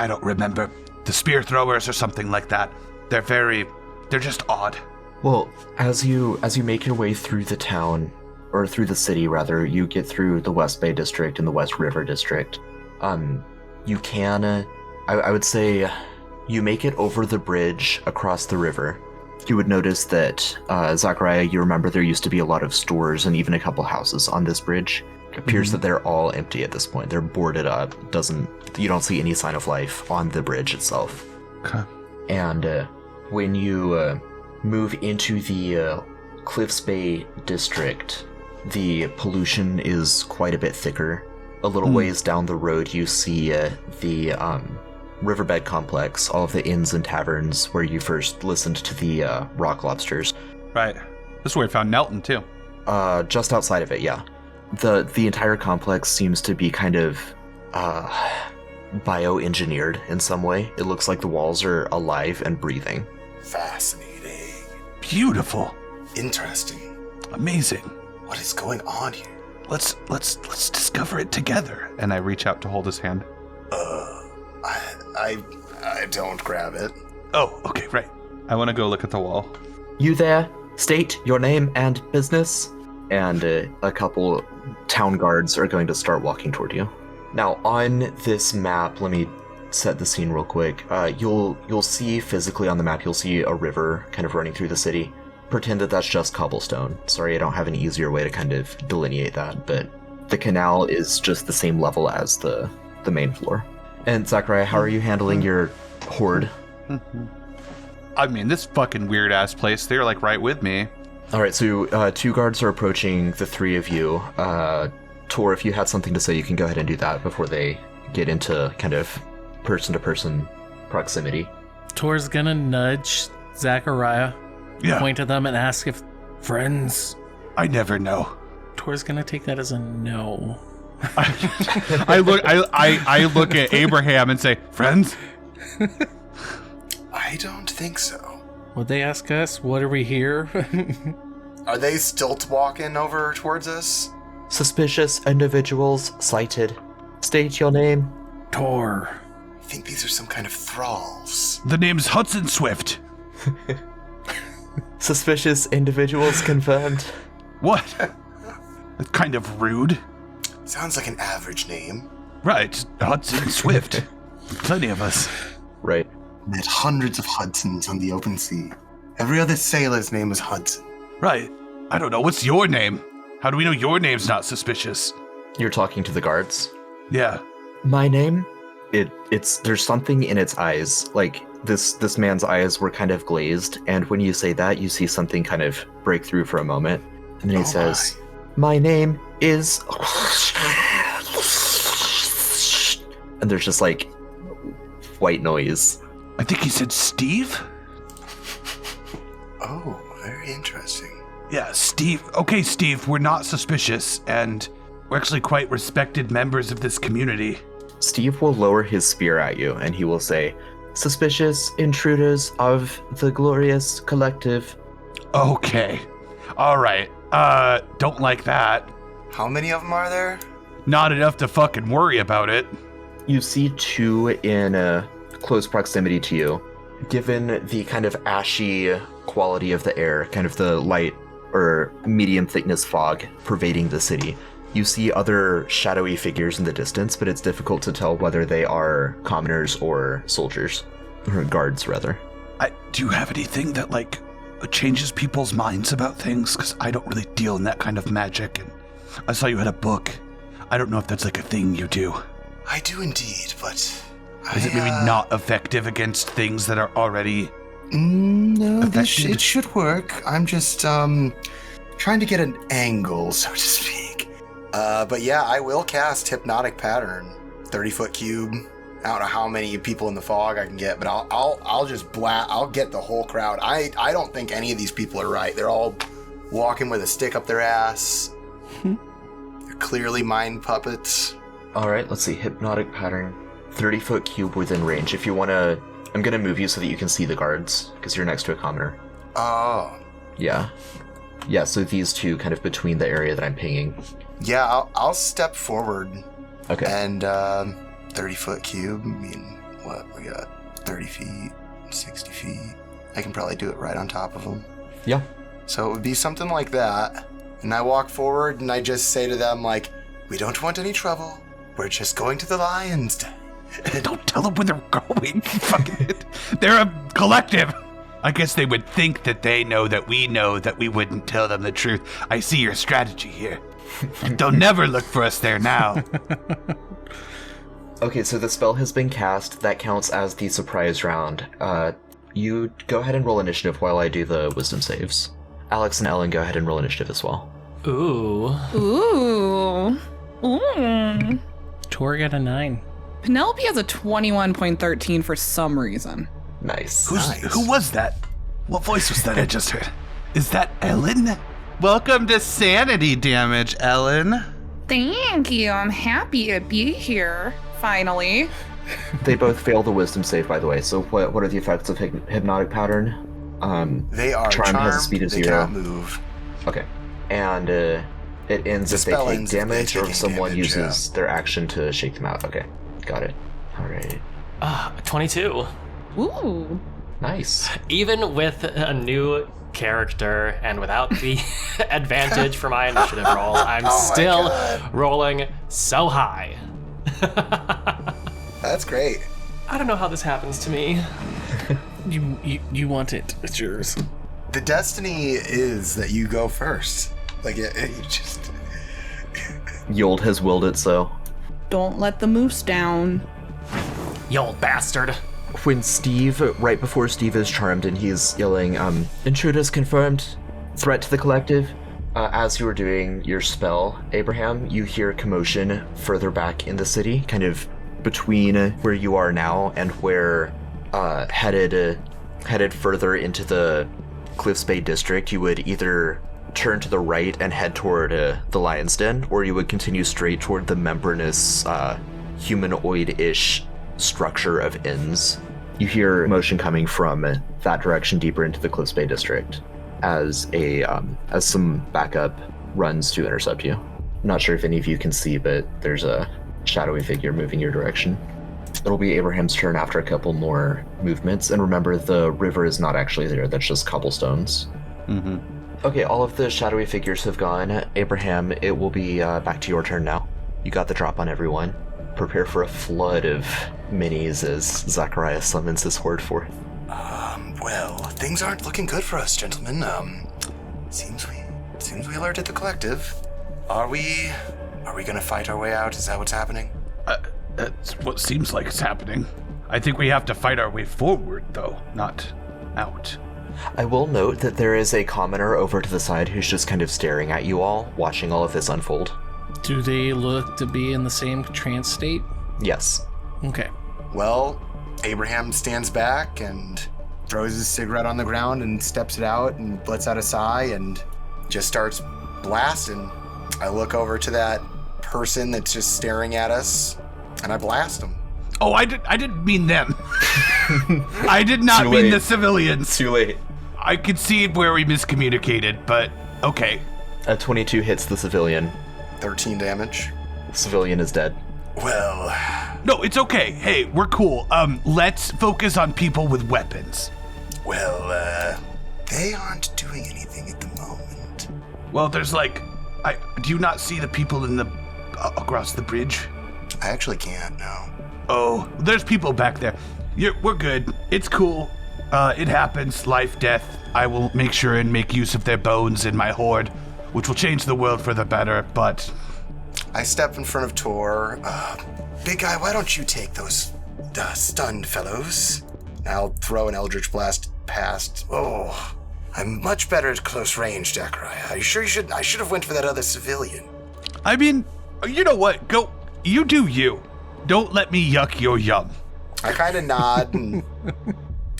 don't remember. The spear throwers or something like that. They're just odd. Well, as you make your way through the town, or through the city rather, you get through the West Bay District and the West River District. You can, I would say, you make it over the bridge across the river. You would notice that, Zachariah, you remember there used to be a lot of stores and even a couple houses on this bridge. It appears that they're all empty at this point. They're boarded up. You don't see any sign of life on the bridge itself. Okay. And when you move into the Cliffsbay district, the pollution is quite a bit thicker. A little ways down the road, you see the riverbed complex, all of the inns and taverns where you first listened to the rock lobsters. Right. This is where we found Nelton, too. Just outside of it, yeah. The entire complex seems to be kind of bioengineered in some way. It looks like the walls are alive and breathing. Fascinating. Beautiful. Interesting. Amazing. What is going on here? Let's discover it together. And I reach out to hold his hand. I don't grab it. Oh, okay, right. I want to go look at the wall. You there? State your name and business. And a couple town guards are going to start walking toward you. Now, on this map, let me set the scene real quick. You'll see physically on the map, you'll see a river kind of running through the city. Pretend that that's just cobblestone. Sorry, I don't have an easier way to kind of delineate that, but the canal is just the same level as the main floor. And Zachariah, how are you handling your horde? I mean, this fucking weird-ass place, they're like right with me. All right, so 2 guards are approaching the 3 of you. Torr, if you had something to say, you can go ahead and do that before they get into kind of person-to-person proximity. Tor's gonna nudge Zachariah, point at them, and ask if Friends? I never know. Tor's gonna take that as a no. I look at Abraham and say, friends? I don't think so. Would they ask us? What are we here? Are they stilt walking over towards us? Suspicious individuals sighted. State your name. Torr. I think these are some kind of thralls. The name's Hudson Swift. Suspicious individuals confirmed. What? That's kind of rude. Sounds like an average name. Right, Hudson Swift. Plenty of us. Right. Met hundreds of Hudsons on the open sea. Every other sailor's name is Hudson. Right. I don't know. What's your name? How do we know your name's not suspicious? You're talking to the guards? Yeah. My name? There's something in its eyes. Like, this man's eyes were kind of glazed, and when you say that, you see something kind of break through for a moment. And then he says, my name is... And there's just, like, white noise. I think he said Steve? Oh, very interesting. Yeah, Steve. Okay, Steve, we're not suspicious, and we're actually quite respected members of this community. Steve will lower his spear at you, and he will say, suspicious intruders of the glorious collective. Okay. All right. Don't like that. How many of them are there? Not enough to fucking worry about it. You see two in close proximity to you. Given the kind of ashy quality of the air, kind of the light or medium thickness fog pervading the city, you see other shadowy figures in the distance, but it's difficult to tell whether they are commoners or soldiers. Or guards, rather. Do you have anything that, like, changes people's minds about things? Because I don't really deal in that kind of magic, and I saw you had a book. I don't know if that's, like, a thing you do. I do indeed, but... Is it maybe not effective against things that are already... No, affected? it should work. I'm just, trying to get an angle, so to speak. But yeah, I will cast Hypnotic Pattern. 30-foot cube. I don't know how many people in the fog I can get, but I'll just I'll get the whole crowd. I don't think any of these people are right. They're all walking with a stick up their ass. They're clearly mind puppets. Alright, let's see. Hypnotic pattern. 30-foot cube within range. If you want to... I'm going to move you so that you can see the guards, because you're next to a commoner. Oh. Yeah. Yeah, so these two kind of between the area that I'm pinging. Yeah, I'll step forward. Okay. And, 30-foot cube. I mean, what? We got 30 feet, 60 feet. I can probably do it right on top of them. Yeah. So it would be something like that. And I walk forward and I just say to them, like, we don't want any trouble. We're just going to the lion's den. Don't tell them where they're going. Fucking, they're a collective. I guess they would think that they know that we wouldn't tell them the truth. I see your strategy here. They'll never look for us there now. Okay, so the spell has been cast. That counts as the surprise round. You go ahead and roll initiative while I do the wisdom saves. Alex and Ellen, go ahead and roll initiative as well. Ooh. Torr got a 9. Penelope has a 21.13 for some reason. Nice. Who was that? What voice was that I just heard? Is that Ellen? Welcome to Sanity damage, Ellen. Thank you. I'm happy to be here, finally. They both fail the wisdom save, by the way. So what are the effects of hypnotic pattern? They are Charm has a speed of they 0. cannot move. Okay. And it ends The if they spell take ends if damage they're or if taking someone damage, uses their action to shake them out. Okay. Got it. All right. 22. Ooh. Nice. Even with a new character and without the advantage for my initiative roll, I'm still rolling so high. That's great. I don't know how this happens to me. You want it. It's yours. The destiny is that you go first. Like, you just... Yold has willed it so. Don't let the moose down. You old bastard. When Steve, right before Steve is charmed and he's yelling, intruders confirmed, threat to the collective, as you were doing your spell, Abraham, you hear commotion further back in the city, kind of between where you are now and where headed further into the Cliffsbay district. You would either turn to the right and head toward the Lion's Den, or you would continue straight toward the membranous, humanoid-ish structure of inns. You hear motion coming from that direction deeper into the Cliffsbay district as some backup runs to intercept you. I'm not sure if any of you can see, but there's a shadowy figure moving your direction. It'll be Abraham's turn after a couple more movements, and remember the river is not actually there, that's just cobblestones. Mm-hmm. Okay, all of the shadowy figures have gone. Abraham, it will be back to your turn now. You got the drop on everyone. Prepare for a flood of minis as Zachariah summons his horde forth. Well, things aren't looking good for us, gentlemen. Seems we alerted the collective. Are we gonna fight our way out? Is that what's happening? That's what seems like is happening. I think we have to fight our way forward, though, not out. I will note that there is a commoner over to the side who's just kind of staring at you all, watching all of this unfold. Do they look to be in the same trance state? Yes. Okay. Well, Abraham stands back and throws his cigarette on the ground and steps it out and lets out a sigh and just starts blasting. I look over to that person that's just staring at us and I blast him. Oh, I didn't mean them. I did not Too mean late. the civilians. Too late. I could see where we miscommunicated, but okay. A 22 hits the civilian. 13 damage. The civilian is dead. Well, No, it's okay. Hey, we're cool. Let's focus on people with weapons. they aren't doing anything at the moment. Well, there's do you not see the people in the across the bridge? I actually can't, no. Oh, there's people back there. We're good. It's cool. It happens. Life, death. I will make sure and make use of their bones in my horde, which will change the world for the better, but... I step in front of Torr. Big guy, why don't you take those stunned fellows? I'll throw an Eldritch Blast past. Oh, I'm much better at close range, Zachariah. Are you sure you should? I should have went for that other civilian. I mean, you know what? Go. You do you. Don't let me yuck your yum. I kind of nod and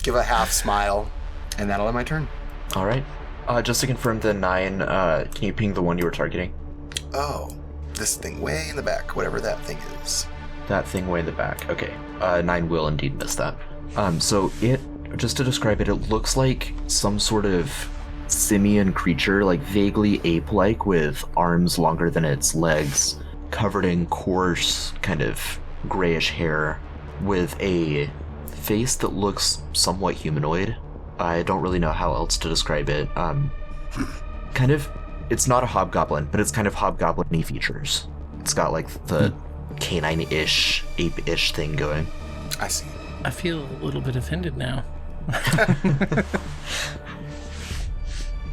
give a half smile, and that'll end my turn. All right. Just to confirm the 9, can you ping the one you were targeting? Oh, this thing way in the back, whatever that thing is. That thing way in the back. Okay. 9 will indeed miss that. So it, just to describe it, it looks like some sort of simian creature, like vaguely ape-like with arms longer than its legs, covered in coarse, kind of grayish hair, with a face that looks somewhat humanoid. I don't really know how else to describe it. Kind of, it's not a hobgoblin, but it's kind of hobgoblin-y features. It's got like the canine-ish, ape-ish thing going. I see. I feel a little bit offended now.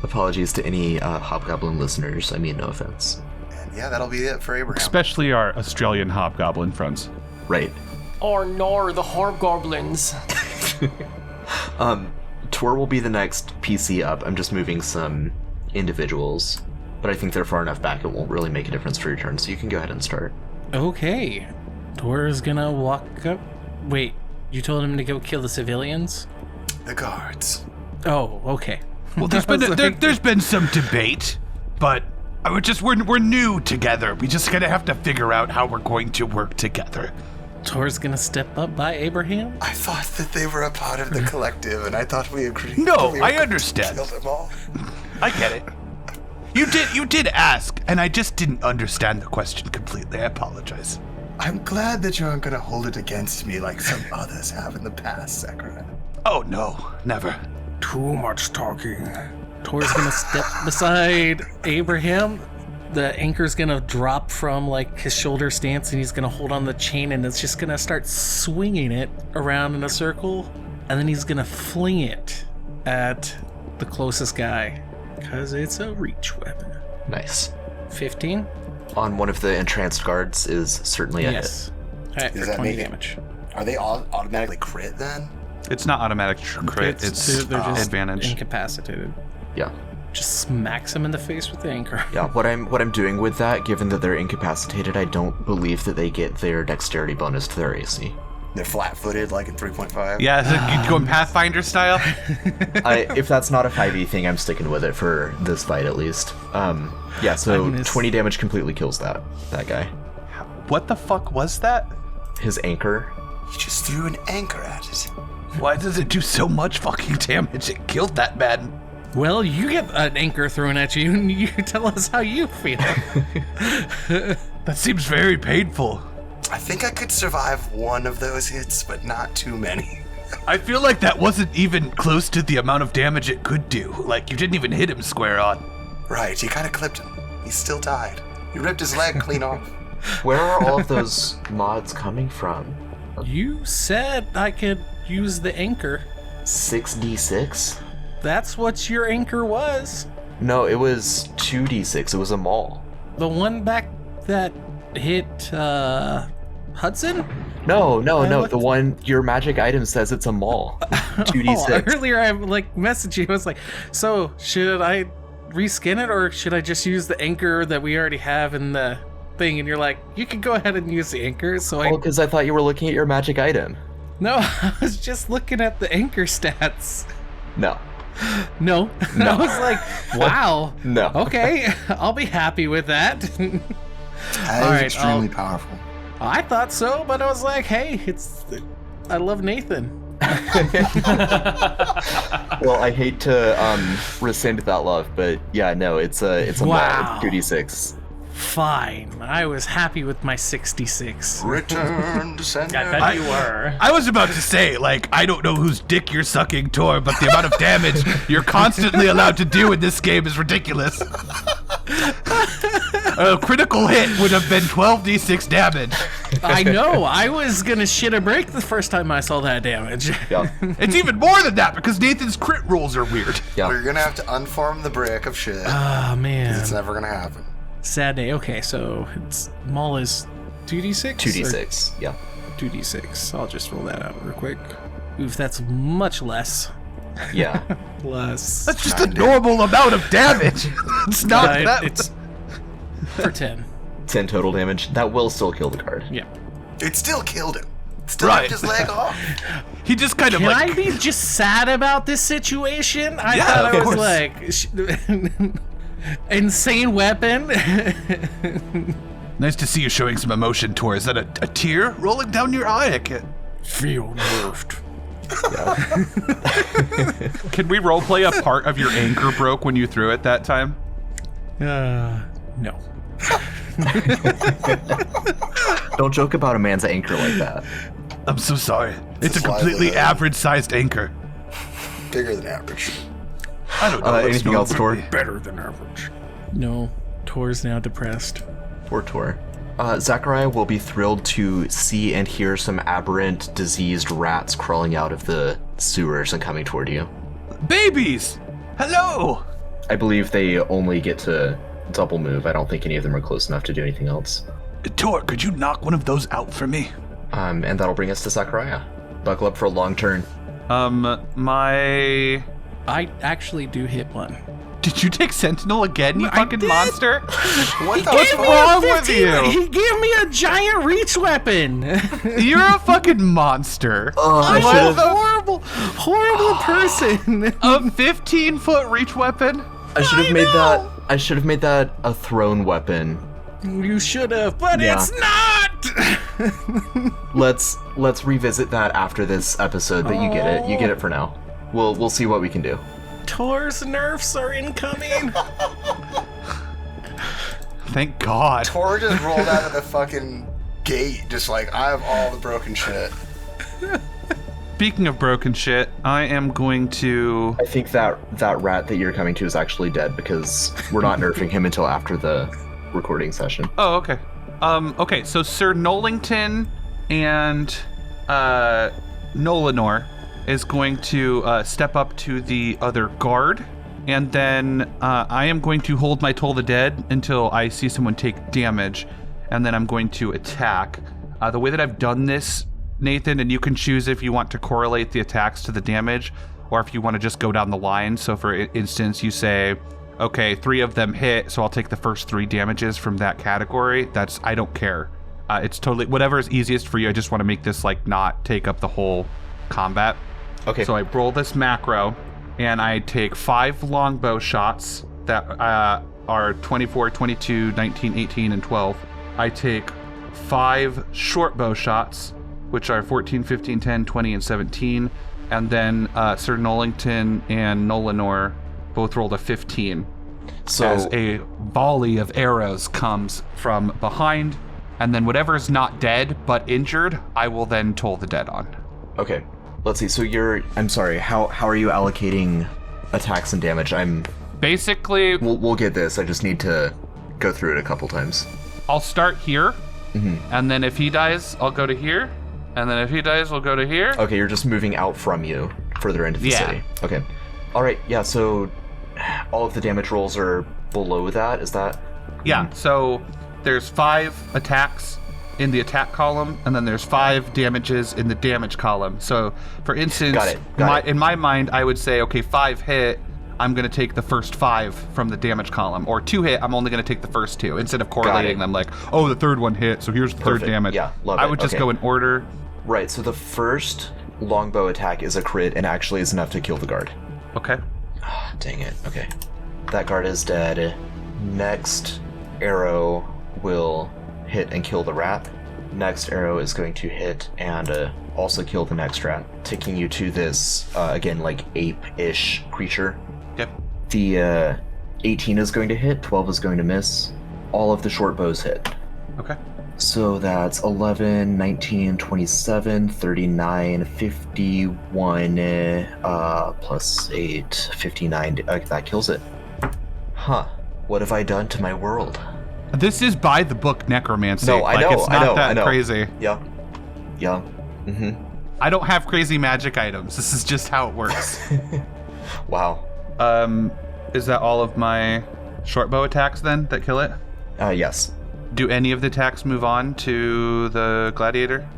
Apologies to any hobgoblin listeners. I mean, no offense. And yeah, that'll be it for Abraham. Especially our Australian hobgoblin friends. Right. Or nor the hobgoblins. Torr will be the next PC up. I'm just moving some individuals, but I think they're far enough back it won't really make a difference for your turn, so you can go ahead and start. Okay. Torr is gonna walk up. Wait, you told him to go kill the civilians? The guards. Oh, okay. Well, there's been some debate, but we're new together. We just gotta have to figure out how we're going to work together. Tor's gonna step up by Abraham? I thought that they were a part of the collective, and I thought we agreed. No, we I were understand. Kill them all. I get it. You did ask, and I just didn't understand the question completely. I apologize. I'm glad that you aren't going to hold it against me like some others have in the past, Zachariah. Oh no, never. Too much talking. Tor's gonna step beside Abraham. The anchor's gonna drop from like his shoulder stance, and he's gonna hold on the chain, and it's just gonna start swinging it around in a circle, and then he's gonna fling it at the closest guy, because it's a reach weapon. Nice. 15? On one of the entranced guards is certainly a Yes. Alright, Does for that 20 make it- damage. Are they all automatically crit then? It's not automatic crit, it's they're just advantage. incapacitated. hit. Yeah. Just smacks him in the face with the anchor. Yeah, what I'm doing with that, given that they're incapacitated, I don't believe that they get their dexterity bonus to their AC. They're flat-footed, like in 3.5? Yeah, is it going Pathfinder style? If that's not a 5e thing, I'm sticking with it for this fight at least. Yeah, so I miss- 20 damage completely kills that guy. What the fuck was that? His anchor. You just threw an anchor at it. Why does it do so much fucking damage? It killed that man. Well, you get an anchor thrown at you, and you tell us how you feel. That seems very painful. I think I could survive one of those hits, but not too many. I feel like that wasn't even close to the amount of damage it could do. Like, you didn't even hit him square on. Right, you kind of clipped him. He still died. You ripped his leg clean off. Where are all of those mods coming from? You said I could use the anchor. 6d6? That's what your anchor was. No, it was 2d6. It was a maul. The one back that hit Hudson? No. The one your magic item says it's a mall. 2d6. Earlier I messaged you. I was like, so should I reskin it or should I just use the anchor that we already have in the thing? And you're like, you can go ahead and use the anchor. So because I thought you were looking at your magic item. No, I was just looking at the anchor stats. No. I was like, wow. No. Okay, I'll be happy with that. That is extremely powerful. I thought so, but I was like, hey, I love Nathan. Well, I hate to rescind that love, but yeah, no, it's a Wow. 2d6. Fine, I was happy with my 66. Return to sender. I bet you were. I was about to say, I don't know whose dick you're sucking, Tor, but the amount of damage you're constantly allowed to do in this game is ridiculous. A critical hit would have been 12d6 damage. I know, I was gonna shit a brick the first time I saw that damage. Yeah. It's even more than that because Nathan's crit rolls are weird. Yeah. We're gonna have to unform the brick of shit. Oh, man. It's never gonna happen. Sad day. Okay, so Maul is 2d6? 2d6. Yeah. 2d6. I'll just roll that out real quick. Oof, that's much less. Yeah. Less. That's just a normal amount of damage. It's not that. It's for 10. 10 total damage. That will still kill the card. Yeah. It still killed him. Still Right. ripped his leg off. He just kind of Can I be just sad about this situation? I thought of I was course. insane weapon. Nice to see you showing some emotion, Tor. Is that a tear rolling down your eye? I can't. Feel nerfed. Can we roleplay a part of your anchor broke when you threw it that time? No. Don't joke about a man's anchor like that. I'm so sorry. It's a It's a completely livelihood. average-sized anchor. Bigger than average. I don't know. what's Anything normal else, for Tor? me. Better than average. No. Tor's now depressed. Poor Tor. Zachariah will be thrilled to see and hear some aberrant, diseased rats crawling out of the sewers and coming toward you. Babies! Hello! I believe they only get to double move. I don't think any of them are close enough to do anything else. Tor, could you knock one of those out for me? And that'll bring us to Zachariah. Buckle up for a long turn. My... I actually do hit one. Did you take Sentinel again, you I fucking did. monster? What's wrong with you? He gave me a giant reach weapon. You're a fucking monster. I'm I a should've- horrible person. A 15-foot reach weapon? I should have made that. I should have made that a thrown weapon. You should have, but Yeah. it's not. Let's revisit that after this episode. But you get it. You get it for now. We'll see what we can do. Tor's nerfs are incoming. Thank God. Tor just rolled out of the fucking gate, just like, I have all the broken shit. Speaking of broken shit, I am going to... I think that rat that you're coming to is actually dead because we're not nerfing him until after the recording session. Oh, okay. Okay, so Sir Nollington and Nolanor is going to step up to the other guard, and then I am going to hold my Toll the Dead until I see someone take damage, and then I'm going to attack. The way that I've done this, Nathan, and you can choose if you want to correlate the attacks to the damage, or if you want to just go down the line. So for instance, you say, okay, 3 of them hit, so I'll take the first 3 damages from that category. I don't care. It's totally, whatever is easiest for you. I just want to make this not take up the whole combat. Okay. So I roll this macro, and I take 5 longbow shots that are 24, 22, 19, 18, and 12. I take 5 short bow shots, which are 14, 15, 10, 20, and 17. And then Sir Nollington and Nolanor both rolled a 15. So As a volley of arrows comes from behind, and then whatever is not dead but injured, I will then toll the dead on. okay, let's see. So I'm sorry. How are you allocating attacks and damage? Basically, We'll get this. I just need to go through it a couple times. I'll start here, and then if he dies, I'll go to here, and then if he dies, we'll go to here. Okay, you're just moving out from you, further into the Yeah. city. Okay. All right. Yeah. So all of the damage rolls are below that. Is that? Yeah, so there's 5 attacks in the attack column, and then there's 5 damages in the damage column. So, for instance, Got it. in my mind, I would say, okay, 5 hit, I'm going to take the first 5 from the damage column, or 2 hit, I'm only going to take the first 2, instead of correlating them like, oh, the third one hit, so here's the Perfect. third damage. Yeah, love I it. would just Okay. go in order. Right, so the first longbow attack is a crit and actually is enough to kill the guard. Okay. Dang it. Okay. That guard is dead. Next arrow will hit and kill the rat. Next arrow is going to hit and also kill the next rat, taking you to this, again, like ape-ish creature. Yep. The 18 is going to hit, 12 is going to miss. All of the short bows hit. Okay. So that's 11, 19, 27, 39, 51, plus 8, 59. That kills it. Huh. What have I done to my world? This is by the book necromancy. No, I like, know, it's I not know, that I know. crazy. Yeah. Yeah. Mm-hmm. I don't have crazy magic items. This is just how it works. Wow. Is that all of my short bow attacks then that kill it? Yes. Do any of the attacks move on to the gladiator?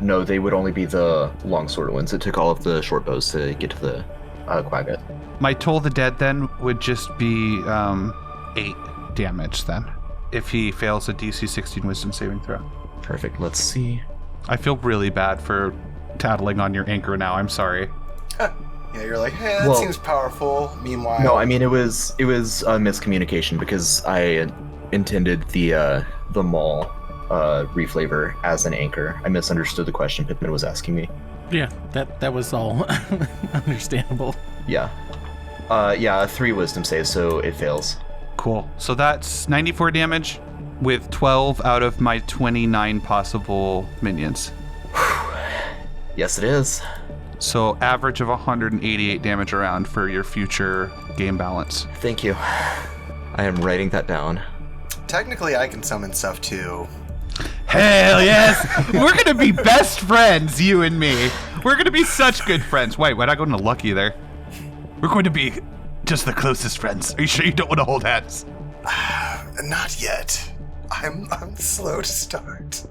No, they would only be the longsword ones. It took all of the short bows to get to the quagga. My Toll the Dead then would just be 8 damage then, if he fails a DC 16 Wisdom saving throw. Perfect. Let's see. I feel really bad for tattling on your anchor now. I'm sorry. Yeah, you're like, hey, that Well- seems powerful. Meanwhile, No, I mean it was a miscommunication because I intended the mall reflavor as an anchor. I misunderstood the question Pittman was asking me. Yeah, that was all understandable. Yeah. 3 wisdom saves, so it fails. Cool. So that's 94 damage with 12 out of my 29 possible minions. Yes, it is. So average of 188 damage around for your future game balance. Thank you. I am writing that down. technically I can summon stuff too. Hell yes! We're gonna be best friends, you and me. We're gonna be such good friends. Wait, why'd I go into Lucky there? We're going to be just the closest friends. Are you sure you don't want to hold hands? Not yet. I'm slow to start.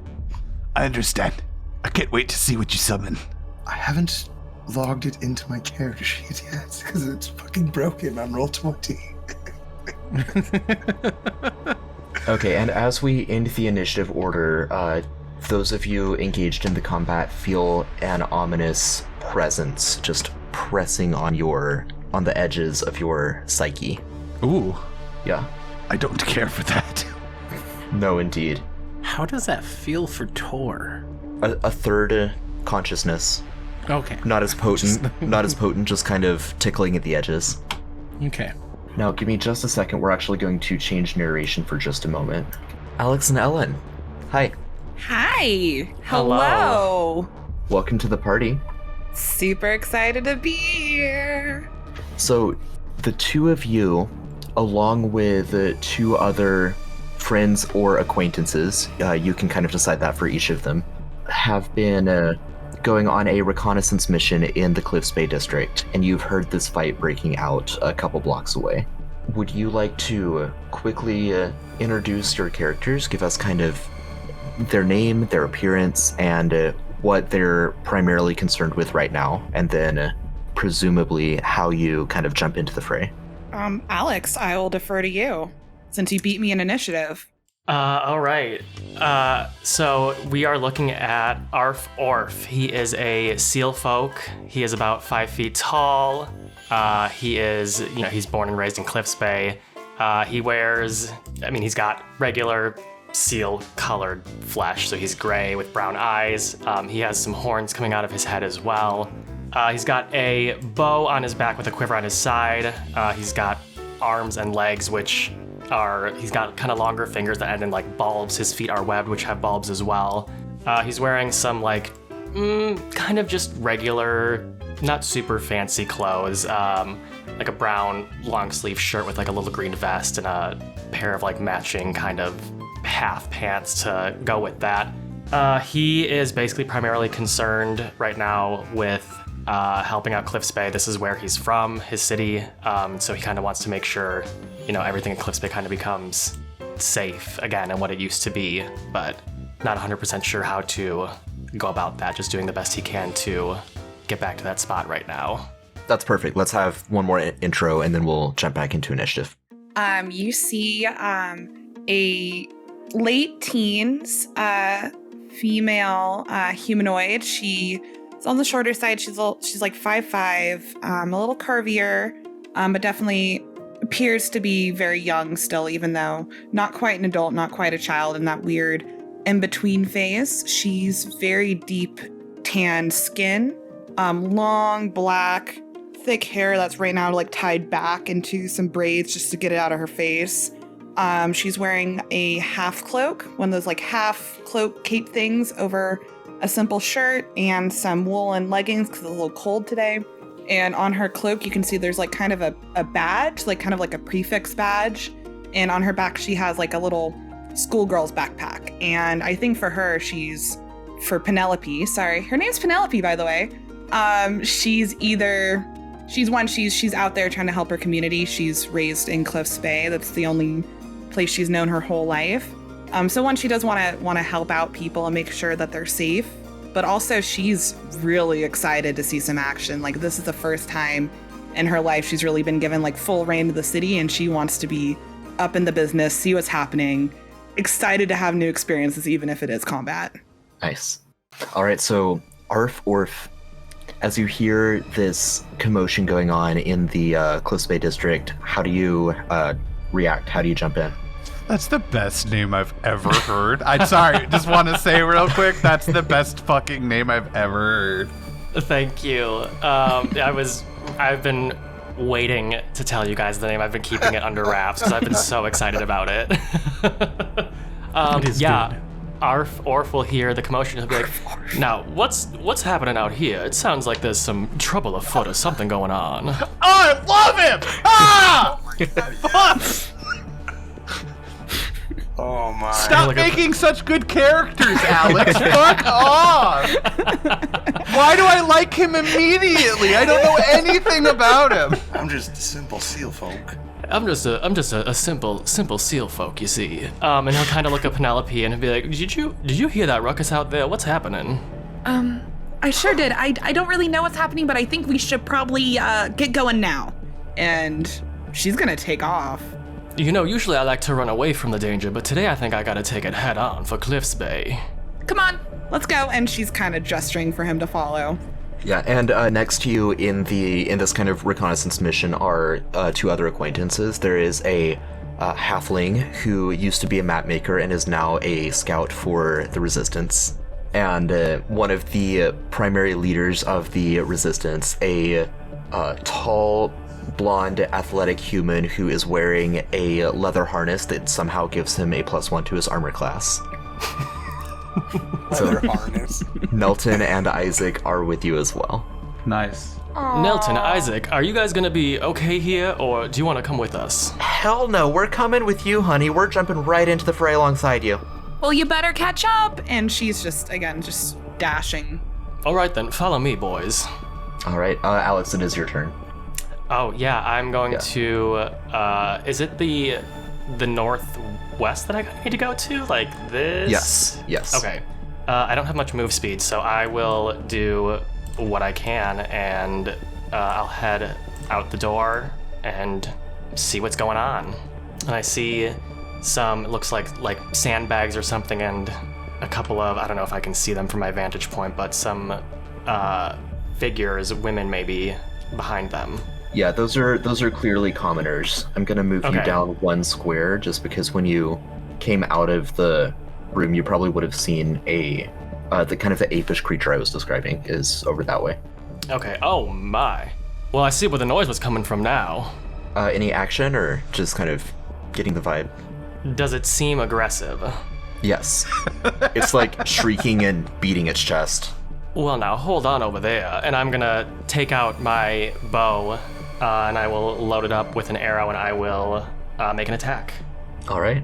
I understand. I can't wait to see what you summon. I haven't logged it into my character sheet yet because it's fucking broken on Roll20. Okay, and as we end the initiative order, those of you engaged in the combat feel an ominous presence just pressing on the edges of your psyche. Ooh, Yeah. I don't care for that. No, indeed. How does that feel for Torr? A third consciousness. Okay. Not as potent, just kind of tickling at the edges. Okay. Now, give me just a second. We're actually going to change narration for just a moment. Alex and Ellen, hi. Hi. Hello. Hello. Welcome to the party. Super excited to be here. So, the two of you, along with 2 other friends or acquaintances, you can kind of decide that for each of them, have been going on a reconnaissance mission in the Cliffsbay district, and you've heard this fight breaking out a couple blocks away. Would you like to quickly introduce your characters, give us kind of their name, their appearance, and what they're primarily concerned with right now, and then presumably how you kind of jump into the fray? Alex, I will defer to you since you beat me in initiative. All right. So we are looking at Orf. He is a seal folk. He is about 5 feet tall. He's born and raised in Cliffsbay. He's got regular seal colored flesh. So he's gray with brown eyes. He has some horns coming out of his head as well. He's got a bow on his back with a quiver on his side. He's got arms and legs, he's got kind of longer fingers that end in like bulbs. His feet are webbed, which have bulbs as well. He's wearing some kind of just regular, not super fancy clothes. Like a brown long sleeve shirt with like a little green vest and a pair of like matching kind of half pants to go with that. He is basically primarily concerned right now with helping out Cliffsbay. This is where he's from, his city. So he kind of wants to make sure, everything in Cliffsbay kind of becomes safe again and what it used to be. But not 100% sure how to go about that, just doing the best he can to get back to that spot right now. That's perfect. Let's have one more intro, and then we'll jump back into initiative. You see a late teens female humanoid. She's on the shorter side. She's like 5'5", a little curvier, but definitely appears to be very young still, even though not quite an adult, not quite a child, in that weird in-between phase. She's very deep tan skin, long black, thick hair that's right now like tied back into some braids just to get it out of her face. She's wearing a half cloak, one of those like half cloak cape things over a simple shirt and some woolen leggings because it's a little cold today. And on her cloak, you can see there's like kind of a badge, like kind of like a prefix badge. And on her back, she has like a little schoolgirl's backpack. And I think for her, for Penelope, sorry, her name's Penelope, by the way. She's out there trying to help her community. She's raised in Cliffsbay. That's the only place she's known her whole life. So one, she does want to help out people and make sure that they're safe. But also she's really excited to see some action. Like this is the first time in her life she's really been given like full reign of the city, and she wants to be up in the business, see what's happening, excited to have new experiences, even if it is combat. Nice. All right, so Orf, as you hear this commotion going on in the Cliffsbay district, how do you react? How do you jump in? That's the best name I've ever heard. I'm sorry, just want to say real quick, that's the best fucking name I've ever heard. Thank you. I've been waiting to tell you guys the name. I've been keeping it under wraps because I've been so excited about it. It is good. Orf will hear the commotion. He'll be like, "Now, what's happening out here? It sounds like there's some trouble afoot or something going on." Oh, I love him! Ah! Fuck! Oh my. Stop making such good characters, Alex. Fuck off. Why do I like him immediately? I don't know anything about him. I'm just a simple seal folk. I'm just a simple seal folk, you see. And he'll kind of look at Penelope and he'll be like, "Did you hear that ruckus out there? What's happening?" I sure did. I don't really know what's happening, but I think we should probably get going now. And she's gonna take off. You know, usually I like to run away from the danger, but today I think I gotta take it head on for Cliffsbay. Come on, let's go. And she's kind of gesturing for him to follow. Yeah, and next to you in this kind of reconnaissance mission are two other acquaintances. There is a halfling who used to be a map maker and is now a scout for the Resistance, and one of the primary leaders of the Resistance, a tall, blonde, athletic human who is wearing a leather harness that somehow gives him a +1 to his armor class. Leather harness. Nelton and Isaac are with you as well. Nice. Nelton, Isaac, are you guys gonna be okay here, or do you want to come with us? Hell no, we're coming with you, honey. We're jumping right into the fray alongside you. Well, you better catch up. And she's just dashing. All right then, follow me, boys. All right, Alex, it is your turn. Oh yeah, I'm going to. Is it the northwest that I need to go to? Like this? Yes. Okay. I don't have much move speed, so I will do what I can, and I'll head out the door and see what's going on. And I see some, it looks like sandbags or something, and a couple of, I don't know if I can see them from my vantage point, but some figures, women maybe, behind them. Yeah, those are clearly commoners. I'm gonna move you down 1 square just because when you came out of the room, you probably would have seen the kind of the apish creature I was describing is over that way. Okay. Oh my. Well, I see where the noise was coming from now. Any action or just kind of getting the vibe? Does it seem aggressive? Yes. It's like shrieking and beating its chest. Well, now hold on over there, and I'm gonna take out my bow, and I will load it up with an arrow, and I will make an attack. All right.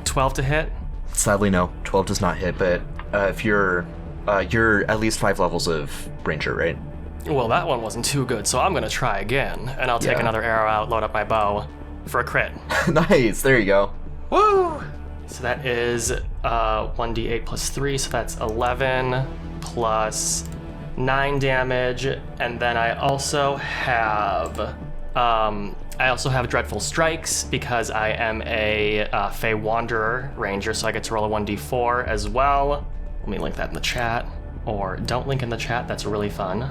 12 to hit? Sadly, no. 12 does not hit, but if you're at least 5 levels of ranger, right? Well, that one wasn't too good, so I'm gonna try again, and I'll take another arrow out, load up my bow for a crit. Nice, there you go. Woo! So that is 1d8 plus 3, so that's 11 plus 9 damage. And then I also have Dreadful Strikes because I am a Fey Wanderer Ranger, so I get to roll a 1d4 as well. Let me link that in the chat. Or don't link in the chat, that's really fun.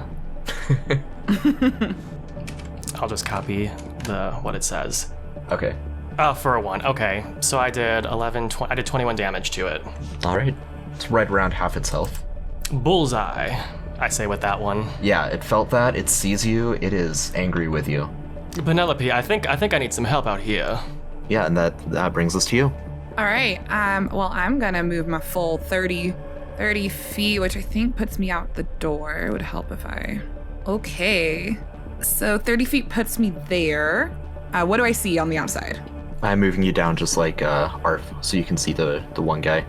I'll just copy what it says. Okay. Oh, for a 1. Okay, so I did 21 damage to it. All right. It's right around half its health. Bullseye, I say with that one. Yeah, it felt that. It sees you. It is angry with you. Penelope, I think I need some help out here. Yeah, and that brings us to you. All right. Well, I'm gonna move my full 30 feet, which I think puts me out the door. It would help if I. Okay. So 30 feet puts me there. What do I see on the outside? I'm moving you down just like Arf, so you can see the one guy.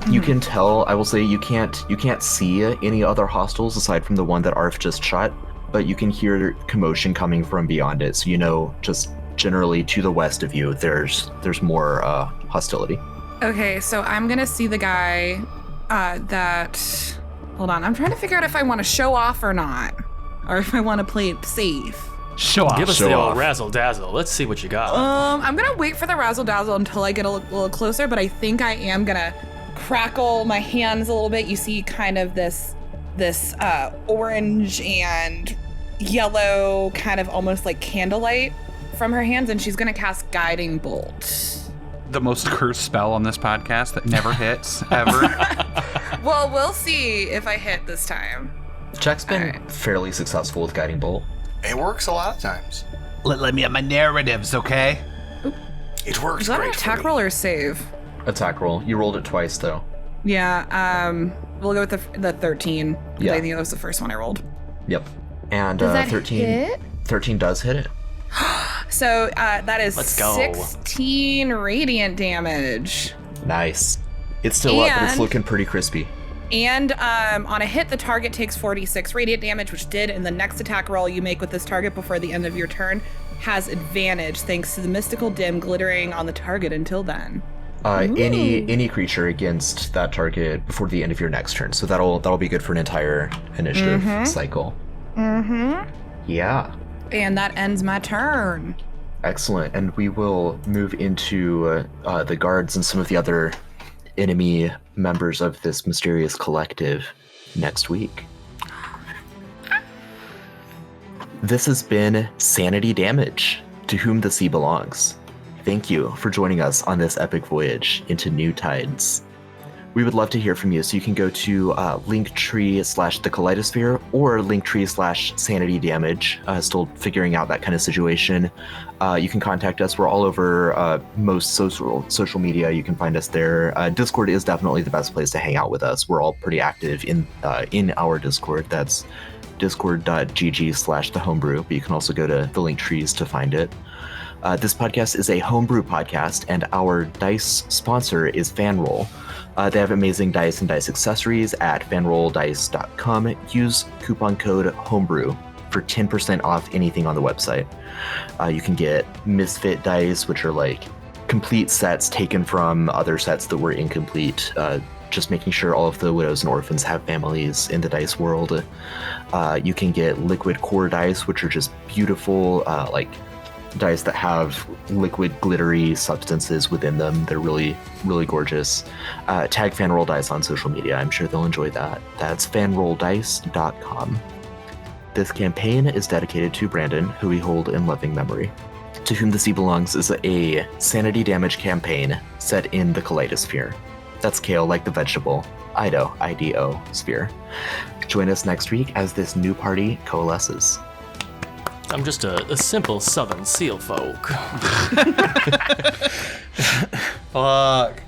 You can tell. I will say you can't see any other hostiles aside from the one that Arf just shot, but you can hear commotion coming from beyond it. So you know, just generally to the west of you, there's more hostility. Okay, so I'm gonna see the guy that. Hold on, I'm trying to figure out if I want to show off or not, or if I want to play it safe. Show off. Give us Show the off. old razzle dazzle. Let's see what you got. I'm gonna wait for the razzle dazzle until I get a little closer, but I think I am gonna crackle my hands a little bit. You see kind of this orange and yellow, kind of almost like candlelight from her hands, and she's gonna cast Guiding Bolt. The most cursed spell on this podcast that never hits, ever. Well, we'll see if I hit this time. Jack's been Alright. fairly successful with Guiding Bolt. It works a lot of times. Let me have my narratives, okay? It works Is that an great attack for me. roll or save? Attack roll. You rolled it twice though. Yeah, we'll go with the 13. Yeah. I think that was the first one I rolled. Yep. And Does that 13. hit? 13 does hit it. So that is Let's go. 16 radiant damage. Nice. It's still up, but it's And- looking pretty crispy. And on a hit, the target takes 46 radiant damage, which did, and the next attack roll you make with this target before the end of your turn has advantage thanks to the mystical dim glittering on the target until then. Any creature against that target before the end of your next turn. So that'll be good for an entire initiative cycle. Mm-hmm. Yeah. And that ends my turn. Excellent. And we will move into the guards and some of the other enemy members of this mysterious collective next week. This has been Sanity Damage, To Whom the Sea Belongs. Thank you for joining us on this epic voyage into new tides. We would love to hear from you, so you can go to Linktree/the Kaleidosphere or Linktree/Sanity Damage. Still figuring out that kind of situation. You can contact us. We're all over most social media. You can find us there. Discord is definitely the best place to hang out with us. We're all pretty active in our Discord. That's discord.gg/thehomebrew, but you can also go to the Linktrees to find it. This podcast is a homebrew podcast, and our dice sponsor is FanRoll. They have amazing dice and dice accessories at fanrolldice.com. Use coupon code HOMEBREW for 10% off anything on the website. You can get misfit dice, which are like complete sets taken from other sets that were incomplete, just making sure all of the widows and orphans have families in the dice world. You can get liquid core dice, which are just beautiful, like dice that have liquid glittery substances within them. They're really, really gorgeous. Tag FanRoll Dice on social media. I'm sure they'll enjoy that. That's fanrolldice.com. This campaign is dedicated to Brandon, who we hold in loving memory. To Whom the Sea Belongs is a sanity damage campaign set in the Kaleidosphere. That's kale like the vegetable. Ido, I-D-O, sphere. Join us next week as this new party coalesces. I'm just a simple southern seal folk. Fuck.